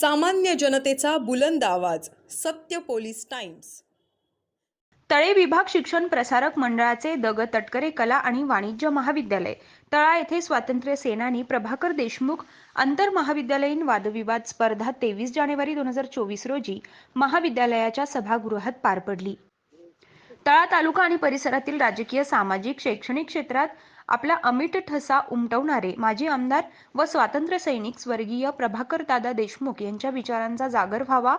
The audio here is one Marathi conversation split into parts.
सामान्य जनतेचा बुलंद आवाज. सत्य पोलीस टाइम्स. तळे विभाग शिक्षण प्रसारक मंडळाचे द. तटकरे कला आणि वाणिज्य महाविद्यालय तळा येथे स्वातंत्र्य सेनानी प्रभाकर देशमुख आंतर महाविद्यालयीन वादविवाद स्पर्धा 23 जानेवारी 2024 रोजी महाविद्यालयाच्या सभागृहात पार पडली. तळा तालुका आणि परिसरातील राजकीय, सामाजिक, शैक्षणिक क्षेत्रात आपला अमिट ठसा उमटवणारे माजी आमदार व स्वातंत्र्य सैनिक स्वर्गीय प्रभाकर दादा देशमुख यांच्या विचारांचा जागर व्हावा,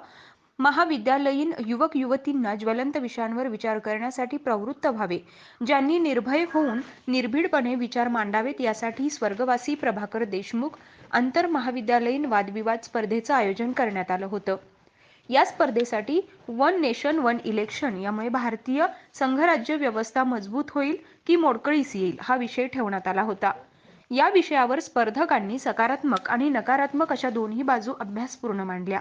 महाविद्यालयीन युवक युवतींना ज्वलंत विषयांवर विचार करण्यासाठी प्रवृत्त व्हावे, ज्यांनी निर्भय होऊन निर्भीडपणे विचार मांडावेत, यासाठी स्वर्गवासी प्रभाकर देशमुख आंतर महाविद्यालयीन वादविवाद स्पर्धेचं आयोजन करण्यात आलं होतं. या स्पर्धेसाठी वन नेशन वन इलेक्शन यामुळे भारतीय संघराज्य व्यवस्था मजबूत होईल की मोडकळीस येईल हा विषय ठेवण्यात आला होता. या विषयावर स्पर्धकांनी सकारात्मक आणि नकारात्मक अशा दोन्ही बाजू अभ्यासपूर्ण मांडल्या.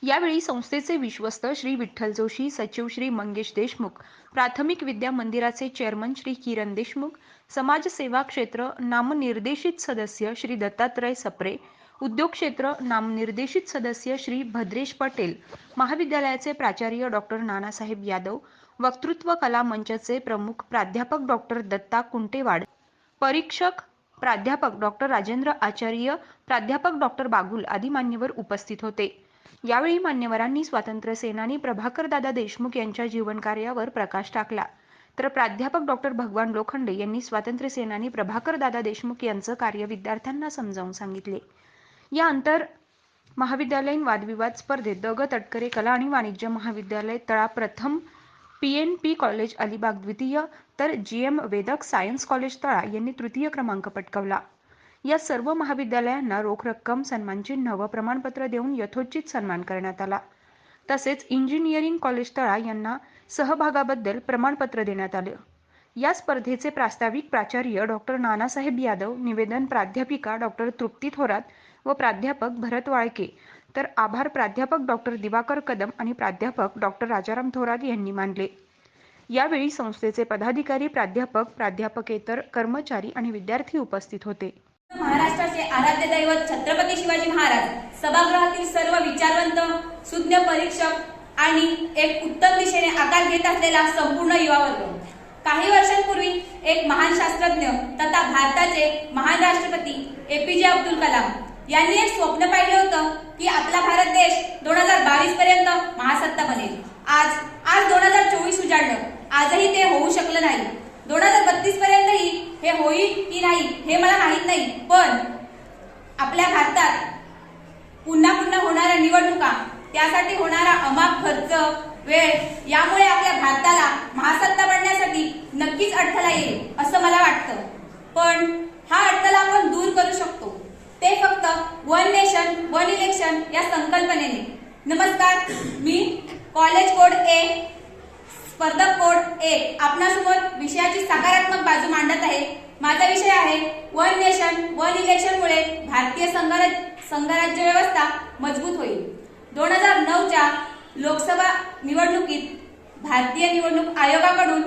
यावेळी संस्थेचे विश्वस्त श्री विठ्ठल जोशी, सचिव श्री मंगेश देशमुख, प्राथमिक विद्या मंदिराचे चेअरमन श्री किरण देशमुख, समाजसेवा क्षेत्र नामनिर्देशित सदस्य श्री दत्तात्रय सप्रे, उद्योग क्षेत्र नामनिर्देशित सदस्य श्री भद्रेश पटेल, महाविद्यालयाचे प्राचार्य डॉक्टर नानासाहेब यादव, वक्तृत्व कला मंचचे प्रमुख प्राध्यापक डॉक्टर दत्ता कुंटेवाड, परीक्षक प्राध्यापक डॉक्टर राजेंद्र आचार्य, प्राध्यापक डॉक्टर बागुल आदी मान्यवर उपस्थित होते. यावेळी मान्यवरांनी स्वातंत्र्य सेनानी प्रभाकर दादा देशमुख यांच्या जीवनकार्यावर प्रकाश टाकला, तर प्राध्यापक डॉक्टर भगवान लोखंडे यांनी स्वातंत्र्य सेनानी प्रभाकर दादा देशमुख यांचं कार्य विद्यार्थ्यांना समजावून सांगितले. या आंतर महाविद्यालयीन वादविवाद स्पर्धेत द. तटकरे कला आणि वाणिज्य महाविद्यालय तळा प्रथम, PNP कॉलेज अलिबाग द्वितीय, तर GM वेदक सायन्स कॉलेज तळा यांनी तृतीय क्रमांक पटकावला. या सर्व महाविद्यालयांना रोख रक्कम, सन्मानचिन्ह व प्रमाणपत्र देऊन यथोचित सन्मान करण्यात आला. तसेच इंजिनिअरिंग कॉलेज तळा यांना सहभागाबद्दल प्रमाणपत्र देण्यात आलं. या स्पर्धेचे प्रास्ताविक प्राचार्य डॉक्टर नानासाहेब यादव, निवेदन प्राध्यापिका डॉक्टर तृप्ती थोरात व प्राध्यापक भरत वाळके, तर आभार प्राध्यापक डॉक्टर दिवाकर कदम आणि प्राध्यापक डॉक्टर राजाराम थोरात यांनी मानले. यावेळी संस्थेचे पदाधिकारी, प्राध्यापक, प्राध्यापकेतर कर्मचारी आणि विद्यार्थी उपस्थित होते. महाराष्ट्राचे आराध्य दैवत छत्रपती शिवाजी महाराज सभागृहातील सर्व विचारवंत, सुज्ञ परीक्षक आणि एक उत्तम दिशेने आकार घेत असलेला संपूर्ण युवा वर्ग. काही वर्षांपूर्वी एक महान शास्त्रज्ञ तथा भारताचे महान राष्ट्रपती APJ अब्दुल कलाम यांनी एक स्वप्न पाहिले होतं की आपला भारत देश 2022 पर्यंत महासत्ता बनेल. आज 2024 उजाडलं. आजही ते होऊ शकलं नाही. 2032 पर्यंतही हे होईल की नाही हे मला माहित नाही, पण आपल्या भारतात पुन्हा होणाऱ्या निवडणुका, त्यासाठी होणारा अमाप खर्च, वेळ यामुळे आपल्या भारताला महासत्ता बनण्यासाठी नक्कीच अडथळा येईल असं मला वाटतं. पण हा अडथळा आपण दूर करू शकतो, ते फक्त वन नेशन वन इलेक्शन या संकल्पनेने. नमस्कार, मी कॉलेज कोड A, स्पर्धक कोड 1 आपणासमोर विषयाची सकारात्मक बाजू मांडत आहे. माझा विषय आहे वन नेशन वन इलेक्शन मुळे भारतीय संघराज्य व्यवस्था मजबूत होईल. 2009च्या लोकसभा निवडणुकीत भारतीय निवडणूक आयोगाकडून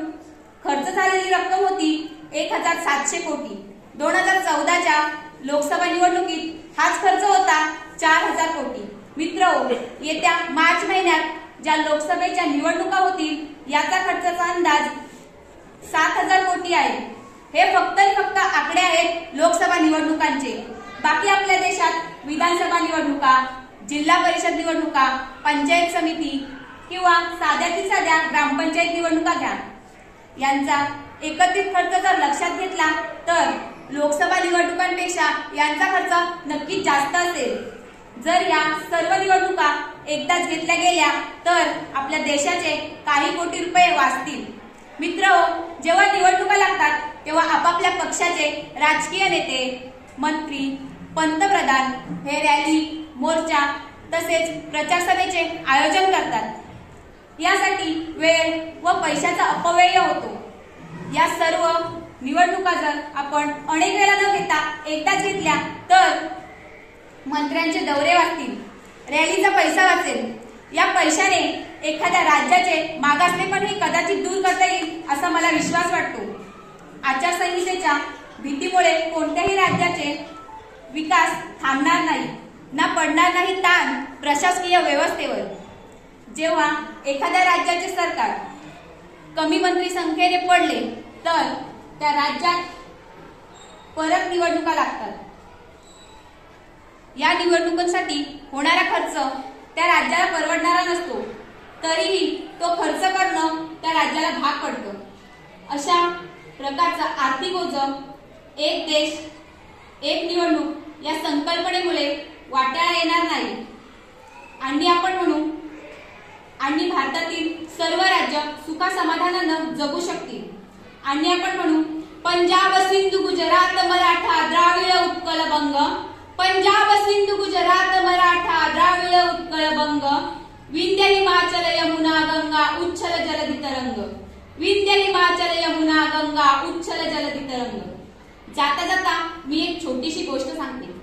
खर्च झालेली रक्कम होती 1700 कोटी. 2014च्या लोकसभा निवडणुकीत हाच खर्च होता 4000 कोटी. मित्रहो, येत्या मार्च महिन्यात ज्या लोकसभेच्या निवडणुका होतील याचा खर्चाचा अंदाज 7000 कोटी आहे. हे फक्त आकडे आहेत लोकसभा निवडणुकांचे. बाकी आपल्या देशात विधानसभा निवडणुका, जिल्हा परिषद निवडणुका, पंचायत समिती किंवा साध्यातील साध्या ग्रामपंचायत निवडणुका घ्या, यांचा एकत्रित खर्च जर लक्षात घेतला तर लोकसभा निवडणुकांपेक्षा यांचा खर्च नक्कीच जास्त असेल. जर या सर्व निवडणुका एकदाच घेतल्या गेल्या तर आपल्या देशाचे काही कोटी रुपये वाचतील. मित्रहो, जेव्हा निवडणुका लागतात तेव्हा आपापल्या पक्षाचे राजकीय नेते, मंत्री, पंतप्रधान हे रॅली, मोर्चा तसेच प्रचार सभेचे आयोजन करतात. यासाठी वेळ व पैशाचा अपव्यय होतो. या सर्व निवडणुका जर आपण अनेक वेळा न घेता एकदाच घेतल्या तर मंत्र्यांचे दौरे वाचतील, रॅलीचा पैसा वाचेल. या पैशाने एखाद्या राज्याचे मागासलेपणही कदाचित दूर करता येईल असा मला विश्वास वाटतो. आचारसंहितेच्या भीतीमुळे कोणत्याही राज्याचे विकास थांबणार नाही. ना पडणार नाही ताण प्रशासकीय व्यवस्थेवर. जेव्हा एखाद्या राज्याचे सरकार कमी मंत्री संख्येने पडले तर त्या राज्यात परत निवडणुका लागतात. या निवडणुकांसाठी होणारा खर्च त्या राज्याला परवडणारा नसतो, तरीही तो खर्च करणं त्या राज्याला भाग पडतं. अशा प्रकारचा आर्थिक ओझ एक देश एक निवडणूक या संकल्पनेमुळे वाट्याला येणार नाही. आणि भारतातील सर्व राज्य सुखासमाधानानं जगू शकतील. आणि आपण म्हणू पंजाब सिंधू गुजरात मराठा द्राविड उत्कल बंग, पंजाब सिंधू गुजरात मराठा द्राविड उत्कल बंग, विंध्य हिमाचल यमुना गंगा उच्छल जलधि तरंग, विंध्य हिमाचल यमुना गंगा उच्छल जलधि तरंग. जाता जाता मी एक छोटीशी गोष्ट सांगते.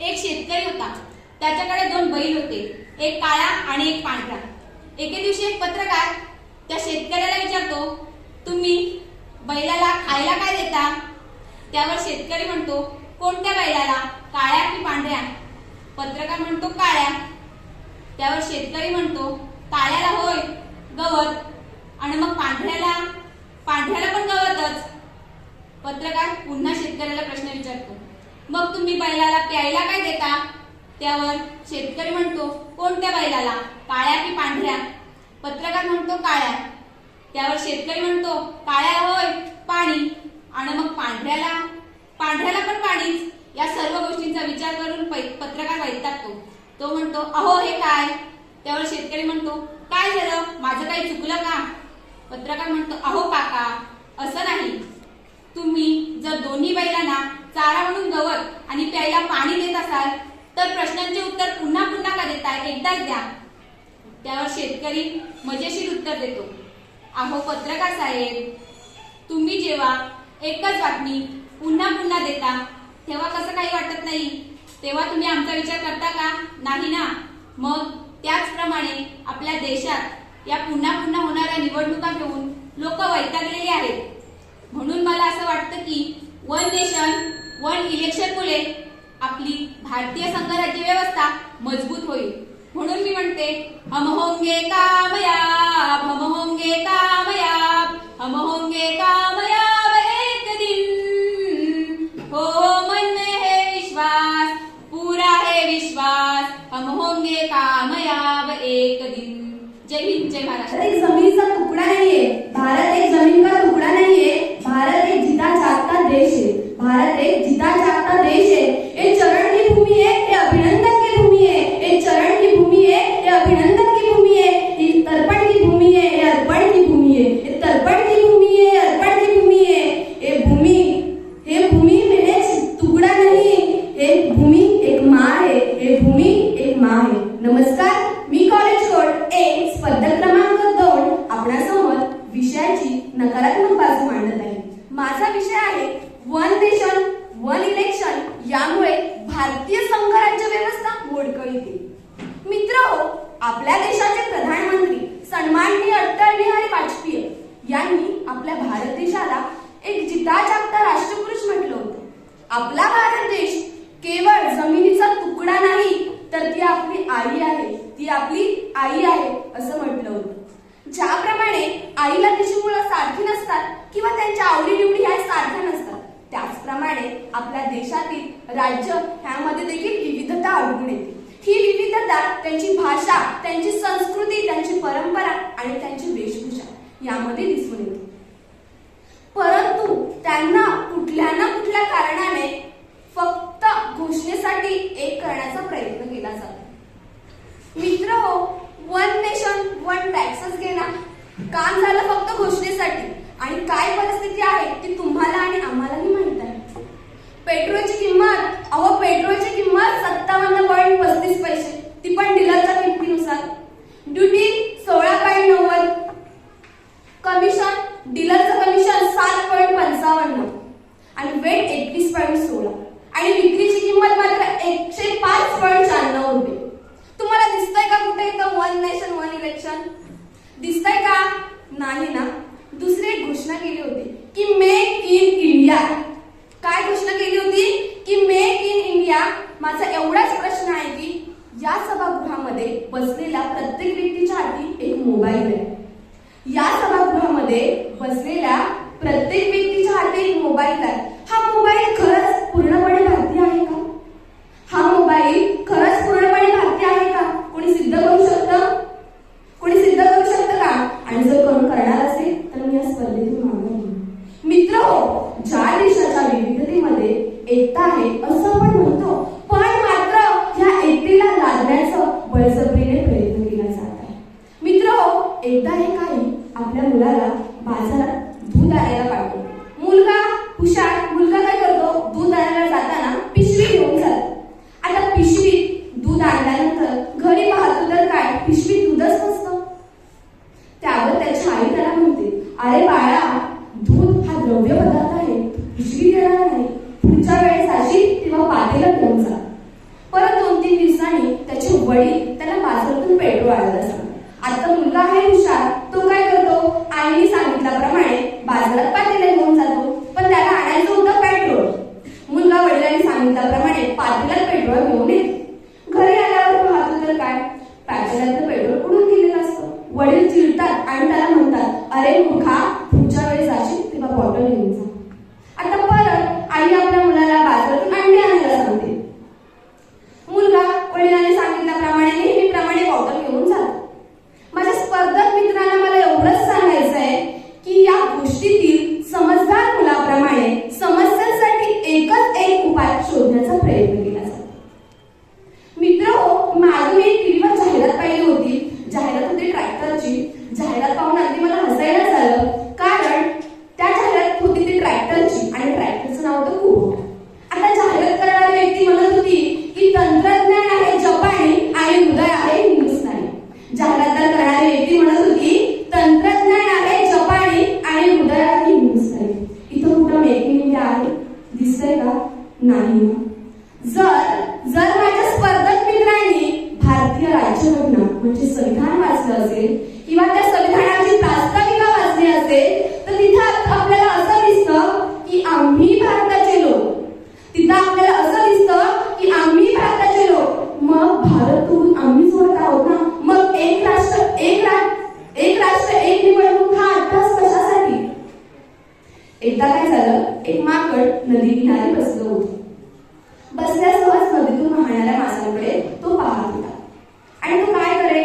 एक शेतकरी होता. त्याच्याकडे 2 बैल होते, एक काळा आणि एक पांढरा. एके दिवशी एक पत्रकार त्या शेतकऱ्याला विचारतो, तुम्ही बैलाला खायला काय देता? त्यावर शेतकरी म्हणतो, कोणत्या बैलाला, काळ्या की पांढऱ्या? पत्रकार म्हणतो, काळ्या. त्यावर शेतकरी म्हणतो, काळ्याला होय गवत, आणि मग पांढऱ्याला पण गवतच. पत्रकार पुन्हा शेतकऱ्याला प्रश्न विचारतो, मग तुम्ही बैलाला प्यायला काय देता? त्यावर शेतकरी म्हणतो, कोणत्या बैलाला, काळ्या की पांढऱ्या? पत्रकार म्हणतो, काळ्या. त्यावर शेतकरी म्हणतो, काळ्या होय पाणी, आणि मग पांढऱ्याला पण पाणीच. या सर्व गोष्टींचा विचार करून पत्रकार वैतागतो. तो म्हणतो, अहो हे काय? त्यावर शेतकरी म्हणतो, काय झालं, माझं काही चुकलं का? पत्रकार म्हणतो, अहो काका, असं नाही. तुम्ही जर दोन्ही बैलांना चारा म्हणून गवत आणि प्यायला पाणी देत असाल तर प्रश्नांचे उत्तर पुन्हा पुन्हा का देताय, एकदाच द्या. त्यावर शेतकरी मजेशीर उत्तर देतो, अहो पत्रकार साहेब, तुम्ही जेव्हा एकच बातमी पुन्हा पुन्हा देता तेव्हा कसं काही वाटत नाही, तेव्हा तुम्ही आमचा विचार करता का? नाही ना. मग त्याचप्रमाणे आपल्या देशात या पुन्हा पुन्हा होणाऱ्या निवडणुका घेऊन लोक वैतागलेली आहेत. म्हणून मला असं वाटतं की 1 नेशन 1 इलेक्शनमुळे आपली भारतीय संघराज्य व्यवस्था मजबूत होईल. म्हणून मी म्हणते, हम होंगे कामयाब, हम होंगे कामयाब, हम होंगे कामयाब एक दिन. हो मन में है विश्वास, पूरा है विश्वास, हम होंगे कामयाब एक दिन. जय हिंद, जय महाराष्ट्र. एक जमीन का टुकड़ा नहीं है, भारत एक जमीन का टुकड़ा नहीं है, भारत एक जीता जागता देश है, भारत एक जीता जागता देश है. ये चरण की भूमि है, ये अभिनंदन की भूमि है, ये चरण की भूमि है, ये अभिनंदन की भूमि है, ये तर्पण की भूमि है, ये अर्पण की भूमि है, ये तर्पण की भूमि है, ये अर्पण की भूमि है. ये भूमि महज टुकड़ा नहीं, ये भूमि एक माँ है, ये भूमि एक माँ है. नमस्कार, मी कॉलेज कोड 1 स्पर्धा क्रमांक 2 आपणासमोर विषयाची नकारात्मक बाजू मांडत आहे. माझा विषय आहे 1 नेशन 1 इलेक्शन, यामुळे भारतीय संघराज्य व्यवस्था मोडकळीत येईल. मित्रहो, आपल्या देशाचे प्रधानमंत्री सन्माननीय अटल बिहारी वाजपेयी यांनी आपल्या भारत देशाला एक जिता जागता राष्ट्रपुरुष म्हटलं होतं. आपला भारत देश केवळ जमिनीचा तुकडा नाही, तर ती आपली आई आहे, ती आपली आई आहे असं म्हटलं होतं. ज्याप्रमाणे आईला तिची मुलं सारखी नसतात किंवा त्यांच्या आवडीनिवडी ह्या सारख्या नसतात, त्याचप्रमाणे आपल्या देशातील राज्य ह्यामध्ये देखील विविधता आढळून येते. ही विविधता त्यांची भाषा, त्यांची संस्कृती, त्यांची परंपरा आणि त्यांची वेशभूषा यामध्ये दिसून येते. परंतु त्यांना कुठल्या ना कुठल्या कारणाने फक्त घोषणेसाठी एक करण्याचा प्रयत्न केला जातो. मित्रहो, 1 नेशन 1 टॅक्सेस घेणं काम झालं फक्त घोषणेसाठी, आणि काय परिस्थिती आहे ती तुम्हाला आणि आम्हालाही माहित आहे. पेट्रोलची किंमत, पेट्रोलची किंमत 57.35 पैसे, ती पण डीलरच्या किमतीनुसार. ड्युटी 16.90, कमिशन डीलरचं कमिशन 7.55 आणि वेट 21.16, आणि विक्रीची किंमत मात्र 105.94 रुपये. तुम्हाला दिसतंय का कुठे इथं 1 नेशन 1 इलेक्शन? दिसतंय का? नाही ना. दुसरी एक घोषणा केली होती की मेक इन इंडिया. काय घोषणा केली होती की मेक इन इंडिया? माझा एवढाच प्रश्न सभागृहामध्ये बसलेल्या प्रत्येक व्यक्तीच्या हाती एक मोबाईल आहे. या सभागृहामध्ये बसलेल्या प्रत्येक व्यक्तीच्या हाती एक मोबाईल आहे. हा मोबाईल खरंच पूर्णपणे भारतीय आहे का? हा मोबाईल खरंच पूर्णपणे भारतीय आहे का? कोणी सिद्ध करू शकतं? कोणी सिद्ध करू शकतं का? आणि जर कोण करणार असेल तर मी या स्पर्धेतून मागे घेईन. मित्र हो, ज्या देशाच्या विविधतेमध्ये एकता आहे असं आपण म्हणतो, पण मात्र ह्या एकतेला लादण्याचं बळजबरीने प्रयत्न केला जात आहे. मित्र हो, एकदा हे काही आपल्या मुलाला बाजारात दूध आणायला पाठवतो. मुलगा हुशार, मुलगा काय करतो? दूध आणायला जाताना पिशवी घेऊन जातो. आता पिशवीत दूध आणल्यानंतर घरी पाहतो तर काय, पिशवीत दूधच नसतं. त्यावर त्याची आई त्याला म्हणते, अरे बाळा, दूध हा द्रव्य पदार्थ आहे, पिशवी देणार नाही. पुढच्या वेळेस अशी तेव्हा पातेला घेऊन जा. परत 2-3 दिवसांनी त्याचे वडील त्याला बाजारातून पेट्रोल आणायला सांगतात. आता मुलगा आहे हुशार, तो काय करतो? आईने सांगितल्याप्रमाणे बाजारात पातेला घेऊन जातो, पण त्याला आणायचं होतं पेट्रोल. मुलगा वडिलांनी सांगितल्याप्रमाणे पातेल्यात पेट्रोल घेऊन येतो. घरी आल्यावर पाहतो तर काय, पातेल्यातलं पेट्रोल उडून गेलेलं असतं. वडील चिडतात आणि त्याला म्हणतात, अरे मूर्खा, पुढच्या वेळेस अशी तेव्हा बॉटल घेऊन जा. आता परत आई आपल्या मुलाला बाजारातून अंडी आणायला सांगते. मुलगा वडिलांनी सांगितल्याप्रमाणे नेहमीप्रमाणे बॉटल घेऊन जातो. माझ्या स्पर्धक मित्रांना मला एवढंच सांगायचं आहे की या गोष्टीतील समजदार मुलाप्रमाणे समस्यांसाठी एकच एक उपाय शोधण्याचा प्रयत्न केला जातो. मित्र हो, मागे मी टीव्हीवर जाहिरात पाहिली होती. जाहिरात होती ट्रॅक्टरची. जाहिरात पाहून अगदी मला हसायलाच आलं, कारण त्या जाहिरात होती ती ट्रॅक्टरची आणि ट्रॅक्टरचं नाव होतं कुबोटा. आता जाहिरात करणारी व्यक्ती म्हणत होती की तंत्रज्ञान आहे जपानी आणि हृदय आहे हिंदुस्थानी. जाहिरातदार करणारी व्यक्ती म्हणत होती तंत्रज्ञान आहे जपानी आणि हृदय आहे हिंदुस्थानी. इथं कुठं मेक इन इंडिया आहे? दिसतंय का? नाही. जर माझ्या स्पर्धक मित्रांनी भारतीय राज्यघटना म्हणजे संविधान वाचलं असेल किंवा त्या संविधानाची प्रास्ताविका वाचली असेल तर तिथं आपल्याला असं दिसतं की आम्ही भारताचे लोक. तिथं आपल्याला असं दिसतं की आम्ही भारताचे लोक. मग भारत सोडून आम्ही सोडत आहोत ना. मग एक राष्ट्र एक निवडणूक हा अट्टास कशासाठी? एकदा काय झालं, एक माकड नदी किनारी बसलं होतं. बसल्या सहज नदीतून वाहणाऱ्या माशांकडे तो पाहत होता आणि तो काय करे,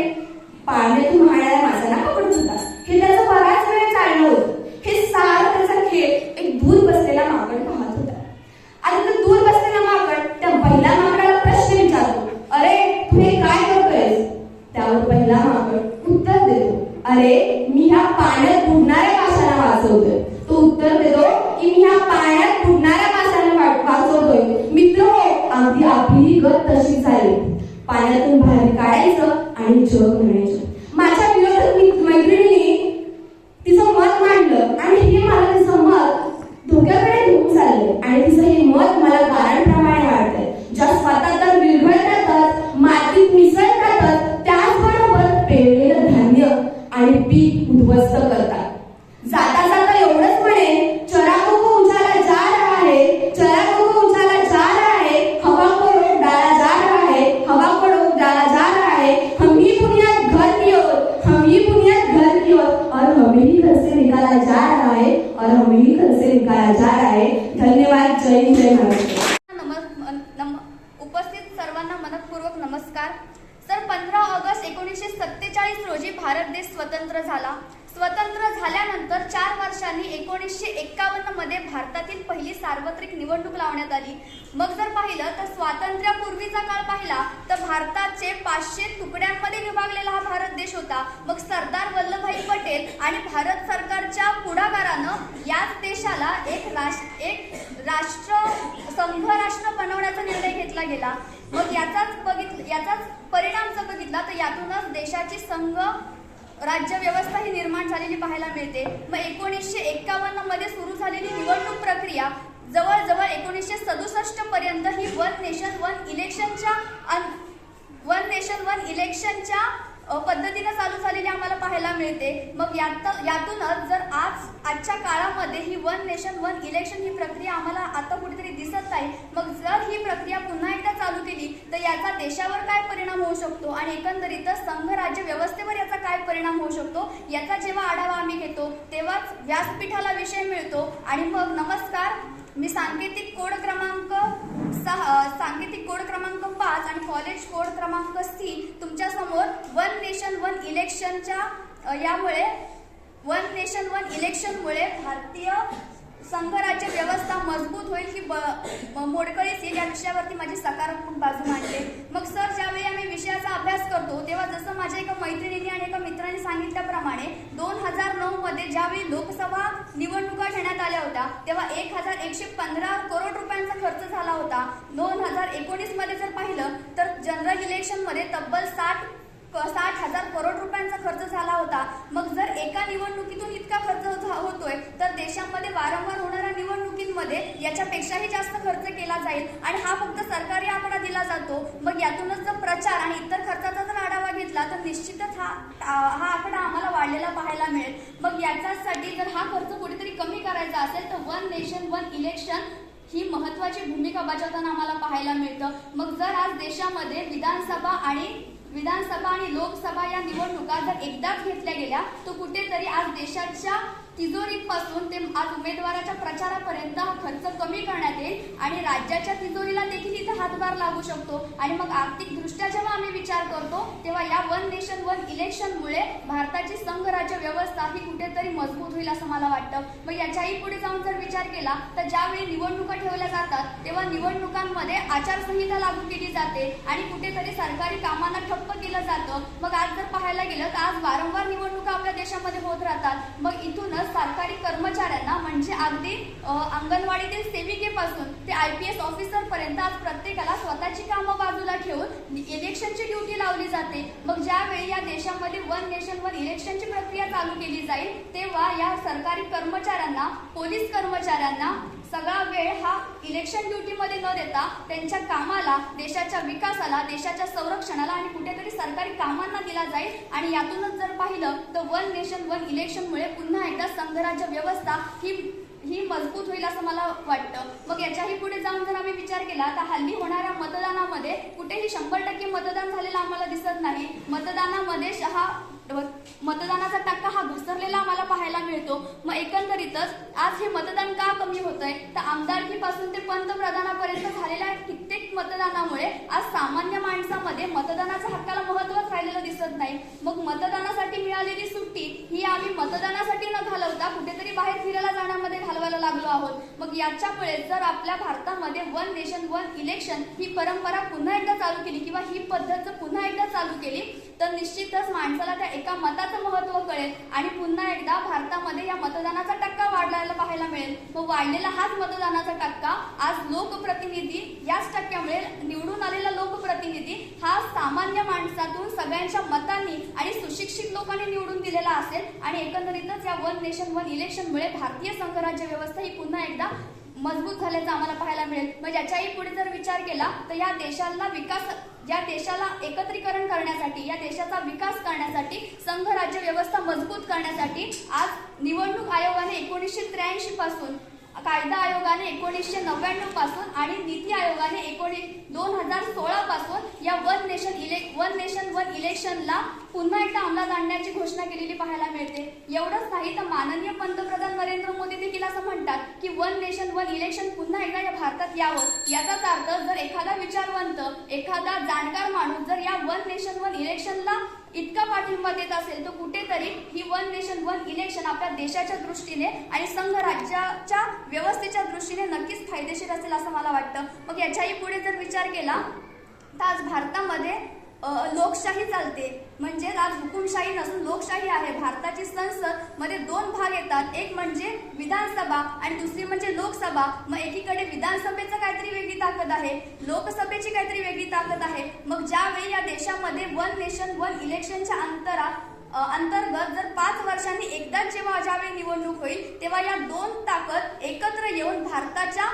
पाण्यातून वाहणाऱ्या माशांना पकडत होता. हे त्याचं बराच वेळ चाललं होतं. हे सारं त्याचा खेळ एक दूर बसलेला माकड पाहत होता. आता तो दूर बसलेला माकड त्या पहिल्या माकडाला प्रश्न विचारतो, अरे तू हे काय करतोयस? त्यावर पहिला माकड उत्तर देतो, अरे मी ह्या पाण्यात बुडणाऱ्या माशांना वाचवतोय. तो उत्तर देतो की मी ह्या पाण्यात बुडणाऱ्या माशांना वाचवतोय. मित्र हो, अगदी आपली गत तशीच आहे. पाण्यातून बाहेर काढायचं आणि जग म्हणायचं. माझ्या विरोधात मैत्रिणीने तिचं मत मांडलं आणि हे मला तिचं मत धोक्याकडे घेऊन चाललंय आणि तिचं हे मत मला गारांप्रमाणे वाटतंय. ज्या स्वतः तर विरघळतातच, मातीत मिसळतातच, त्याचबरोबर पेरलेलं धान्य आणि पीक उद्ध्वस्त करतात. जाता जाता एवढंच म्हणे, चराको को उजाला जा रहा है, चराको को उजाला जा रहा है, हवा को रोक डाला जा रहा है, हवा को रोक डाला जा रहा है, हम ही बुनियाद घर की ओर, हम ही बुनियाद घर की ओर, और हमें ही घर से निकाला जा रहा है, और हमें ही घर से निकाला जा रहा है. धन्यवाद. जय हिंद, जय महाराष्ट्र. उपस्थित सर्वांना मनपूर्वक नमस्कार. सर, 15 ऑगस्ट 1947 रोजी भारत देश स्वतंत्र झाला. स्वतंत्र झाल्यानंतर 4 वर्षांनी 1951 मध्ये भारतातील पहिली सार्वत्रिक निवडणूक लावण्यात आली. मग जर पाहिलं तर स्वातंत्र्यापूर्वीचा काळ पाहिला तर भारताचे 500 तुकड्यांमध्ये विभागलेला हा भारत देश होता. मग सरदार वल्लभभाई पटेल आणि भारत सरकारच्या पुढाकारानं याच देशाला एक संघ राष्ट्र बनवण्याचा निर्णय घेतला गेला. मग याचाच परिणाम जर बघितला तर यातूनच देशाची संघ राज्य व्यवस्था ही निर्माण झालेली पाहायला मिळते. मग 1951 मध्ये सुरू झालेली निवडणूक प्रक्रिया जवळजवळ 1967 पर्यंत ही वन नेशन वन इलेक्शनच्या पद्धतीने चालू झालेली आम्हाला पाहायला मिळते। मग यातूनच जर आजच्या काळामध्ये ही वन नेशन वन इलेक्शन ही प्रक्रिया आम्हाला आता कुठेतरी दिसत नाही, मग जर ही प्रक्रिया पुन्हा एकदा चालू केली तर याचा देशावर काय परिणाम होऊ शकतो आणि एकंदरीतच संघ राज्य व्यवस्थेवर याचा काय परिणाम होऊ शकतो याचा जेव्हा आढावा आम्ही घेतो तेव्हाच व्यासपीठाला विषय मिळतो। आणि मग नमस्कार, मी सांकेतिक कोड क्रमांक 5 आणि कॉलेज कोड क्रमांक C तुमच्या समोर वन नेशन वन इलेक्शनमुळे भारतीय संघराज्य व्यवस्था मजबूत होईल की मोडकळीस येईल या विषयावरती माझी सकारात्मक बाजू मांडते। मग सर, ज्यावेळी आम्ही विषयाचा अभ्यास करतो तेव्हा जसं माझ्या एका मैत्रिणीने आणि एका मित्राने सांगितल्याप्रमाणे 2009 मध्ये ज्यावेळी लोकसभा निवडणुका घेण्यात आल्या होत्या तेव्हा 1115 करोड रुपयांचा खर्च झाला होता। 2019 मध्ये जर पाहिलं तर जनरल इलेक्शन मध्ये तब्बल 60,000 करोड रुपयांचा खर्च झाला होता। मग जर एका निवडणुकीतून इतका खर्च होतोय तर देशामध्ये वारंवार होणाऱ्या निवडणुकींमध्ये याच्यापेक्षाही जास्त खर्च केला जाईल आणि हा फक्त सरकारी आकडा दिला जातो। मग यातूनच जर प्रचार आणि इतर खर्चाचा जर आढावा घेतला तर निश्चितच हा आकडा आम्हाला वाढलेला पाहायला मिळेल। मग याच्यासाठी जर हा खर्च कुठेतरी कमी करायचा असेल तर वन नेशन वन इलेक्शन ही महत्त्वाची भूमिका बजावताना आम्हाला पाहायला मिळतं। मग जर आज देशामध्ये विधानसभा आणि लोकसभा या निवडणुका जर एकदाच घेतल्या गेल्या तर कुठेतरी आज देशाच्या तिजोरीपासून ते आज उमेदवाराच्या प्रचारापर्यंत हा खर्च कमी करण्यात येईल आणि राज्याच्या तिजोरीला देखील इथं हातभार लागू शकतो। आणि मग आर्थिकदृष्ट्या जेव्हा आम्ही विचार करतो तेव्हा या वन नेशन वन इलेक्शनमुळे भारताची संघ राज्य व्यवस्था ही कुठेतरी मजबूत होईल असं मला वाटतं। मग याच्याही पुढे जाऊन जर विचार केला तर ज्यावेळी निवडणुका ठेवल्या जातात तेव्हा निवडणुकांमध्ये आचारसंहिता लागू केली जाते आणि कुठेतरी सरकारी कामांना ठप्प केलं जातं। मग आज जर पाहायला गेलं तर आज वारंवार निवडणुका आपल्या देशामध्ये होत राहतात। मग इथूनच सरकारी कर्मचाऱ्यांना म्हणजे अगदी अंगणवाडीतील सेविकेपासून ते IPS ऑफिसर पर्यंत आज प्रत्येकाला स्वतःची कामं बाजूला ठेवून इलेक्शनची ड्युटी लावली जाते। मग ज्यावेळी या देशामध्ये वन नेशन वन इलेक्शनची प्रक्रिया चालू केली जाईल तेव्हा या सरकारी कर्मचाऱ्यांना, पोलीस कर्मचाऱ्यांना सगळा वेळ हा इलेक्शन ड्युटीमध्ये न देता त्यांच्या कामाला, देशाच्या विकासाला, देशाच्या संरक्षणाला आणि कुठेतरी सरकारी कामांना दिला जाईल। आणि यातूनच जर पाहिलं तर वन नेशन वन इलेक्शनमुळे पुन्हा एकदा संघराज्य व्यवस्था ही मजबूत होईल असं मला वाटतं। मग याच्याही पुढे जाऊन जर आम्ही विचार केला तर हल्ली होणाऱ्या मतदानामध्ये कुठेही 100% मतदान झालेलं आम्हाला दिसत नाही। मतदानामध्ये मतदानाचा टक्का हा घसरलेला आम्हाला पाहायला मिळतो। मग एकंदरीतच आज हे मतदान का कमी होतंय तर आमदारकीपासून ते पंतप्रधानापर्यंत झालेल्या कित्येक मतदानामुळे आज सामान्य माणसामध्ये मतदानाच्या हक्काला महत्त्वच राहिलेलं दिसत नाही। मग मतदानासाठी मिळालेली सुट्टी ही आम्ही मतदानासाठी न घालवता कुठेतरी बाहेर फिरायला जाण्यामध्ये घालवायला लागलो आहोत। मग याच्यामुळे जर आपल्या भारतामध्ये वन नेशन वन इलेक्शन ही परंपरा पुन्हा एकदा चालू केली किंवा ही पद्धत पुन्हा एकदा चालू केली तर निश्चितच माणसाला त्या एका मताचं महत्त्व कळेल आणि पुन्हा एकदा भारतामध्ये या मतदानाचा टक्का वाढलेला पाहायला मिळेल। मग वाढलेला हाच मतदानाचा टक्का आज लोकप्रतिनिधी याच टक्क्यामुळे निवडून आलेला लोकप्रतिनिधी हा सामान्य माणसातून सगळ्यांच्या मतांनी आणि सुशिक्षित लोकांनी निवडून दिलेला असेल आणि एकंदरीतच या वन नेशन वन इलेक्शनमुळे भारतीय संघराज्य व्यवस्था ही पुन्हा एकदा मजबूत झाल्याचं आम्हाला पाहायला मिळेल। मग याच्याही पुढे जर विचार केला तर या देशाला एकत्रीकरण करण्यासाठी, या देशाचा विकास करण्यासाठी, संघ राज्य व्यवस्था मजबूत करण्यासाठी आज निवडणूक आयोगाने 1983 पासून, कायदा आयोगाने 1999 पासून आणि नीती आयोगाने 2016 पासून या वन नेशन वन इलेक्शनला पुन्हा एकदा अंमलात आणण्याची घोषणा केलेली पाहायला मिळते। एवढंच नाही तर माननीय पंतप्रधान नरेंद्र मोदी देखील असं म्हणतात की वन नेशन वन इलेक्शन पुन्हा एकदा या भारतात यावं। याचाच अर्थ जर एखादा विचारवंत, एखादा जाणकार माणूस जर या वन नेशन वन इलेक्शनला इतका पाठिंबा देत असेल तर कुठेतरी ही वन नेशन वन इलेक्शन आपल्या देशाच्या दृष्टीने आणि संघ राज्याच्या व्यवस्थेच्या दृष्टीने नक्कीच फायदेशीर असेल असं मला वाटतं। मग याच्याही पुढे जर विचार केला तर आज भारतामध्ये लोकशाही चालते, म्हणजे आज हुकुमशाही नसून लोकशाही आहे। भारताची संसद मध्ये 2 भाग येतात, एक म्हणजे विधानसभा आणि दुसरी म्हणजे लोकसभा। मग एकीकडे विधानसभेचं काहीतरी वेगळी ताकद आहे, लोकसभेची काहीतरी वेगळी ताकद आहे। मग ज्यावेळी या देशामध्ये वन नेशन वन इलेक्शनच्या अंतर्गत जर 5 वर्षांनी एकदाच ज्यावेळी निवडणूक होईल तेव्हा या 2 ताकद एकत्र येऊन भारताच्या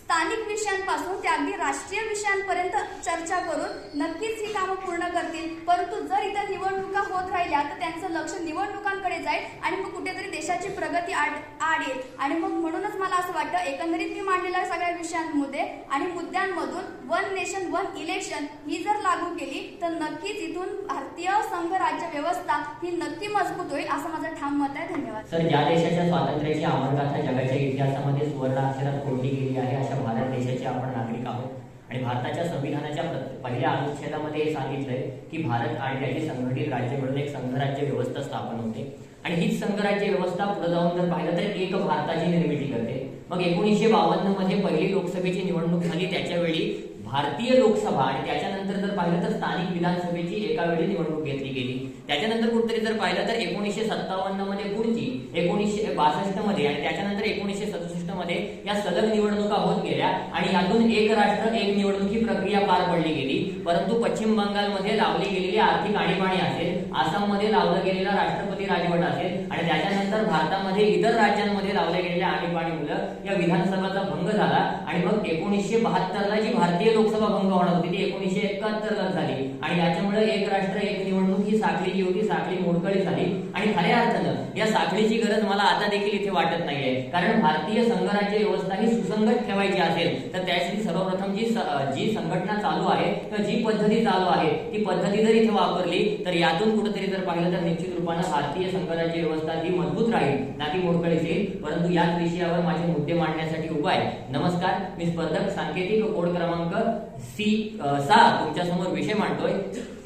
स्थानिक विषयांपासून ते अगदी राष्ट्रीय विषयांपर्यंत चर्चा करून नक्कीच ही कामं पूर्ण करतील. परंतु जर इथं निवडणुका होत राहिल्या तर त्यांचं लक्ष निवडणुकांकडे जाईल आणि मग कुठेतरी देशाची प्रगती आड येईल. आणि मग म्हणूनच मला असं वाटतं एकंदरीत मी मांडलेल्या सगळ्या विषयांमध्ये आणि मुद्द्यांमधून वन नेशन वन इलेक्शन ही जर लागू केली तर नक्कीच इथून भारतीय संघ राज्य व्यवस्था ही नक्की मजबूत होईल असं माझं ठाम मत आहे. धन्यवाद. सर, ज्या देशाच्या स्वातंत्र्याची अमरगाथा जगाच्या इतिहासामध्ये सुवर्ण अक्षरात कोरली गेली आहे अशा भारत देशाचे आपण नागरिक आहोत आणि भारताच्या संविधानाच्या पहिल्या अनुच्छेदामध्ये हे सांगितलंय की भारत आणि त्याची संघटित राज्य मिळून एक संघराज्य व्यवस्था स्थापन होते आणि हीच संघराज्य व्यवस्था पुढे जाऊन जर पाहिलं तर एक भारताची निर्मिती करते. मग 1952 मध्ये पहिली लोकसभेची निवडणूक झाली, त्याच्यावेळी भारतीय लोकसभा आणि त्याच्यानंतर जर पाहिलं तर स्थानिक विधानसभेची एका वेळी निवडणूक घेतली गेली. त्याच्यानंतर कुठेतरी जर पाहिलं तर 1957 मध्ये पुढची, 1962 मध्ये आणि त्याच्यानंतर 1967 मध्ये या सलग निवडणुका होत गेल्या आणि यातून एक राष्ट्र एक निवडणूक ही प्रक्रिया पार पडली गेली. परंतु पश्चिम बंगालमध्ये लावली गेलेली आर्थिक आणीबाणी असेल, आसाममध्ये लावलं गेलेला राष्ट्रपती राजवट असेल आणि त्याच्यानंतर भारतामध्ये इतर राज्यांमध्ये लावल्या गेलेल्या आणीबाणीमुळे या विधानसभाचा भंग झाला आणि मग 1972 ला जी भारतीय लोकसभा भंग होणार होती ती 1971 ला झाली आणि याच्यामुळे एक राष्ट्र एक निवडणूक ही साखळी जी होती साखळी मोडकळी झाली. आणि खऱ्या अर्थानं या साखळीची गरज मला आता देखील इथे वाटत नाहीये, कारण भारतीय संघराज्य व्यवस्था ही सुसंगत ठेवायची असेल तर त्यासाठी सर्वप्रथम जी संघटना चालू आहे किंवा जी पद्धती चालू आहे ती पद्धती जर इथे वापरली तर यातून कुठेतरी जर पाहिलं तर निश्चित रूपानं भारतीय संघराज्य व्यवस्था ही मजबूत राहील, ना की मोडकळीस येईल. परंतु याच विषयावर माझे मुद्दे मांडण्यासाठी उभा आहे. नमस्कार, मी स्पर्धक सांकेतिक कोड क्रमांक C6 तुमच्या समोर विषय मांडतोय.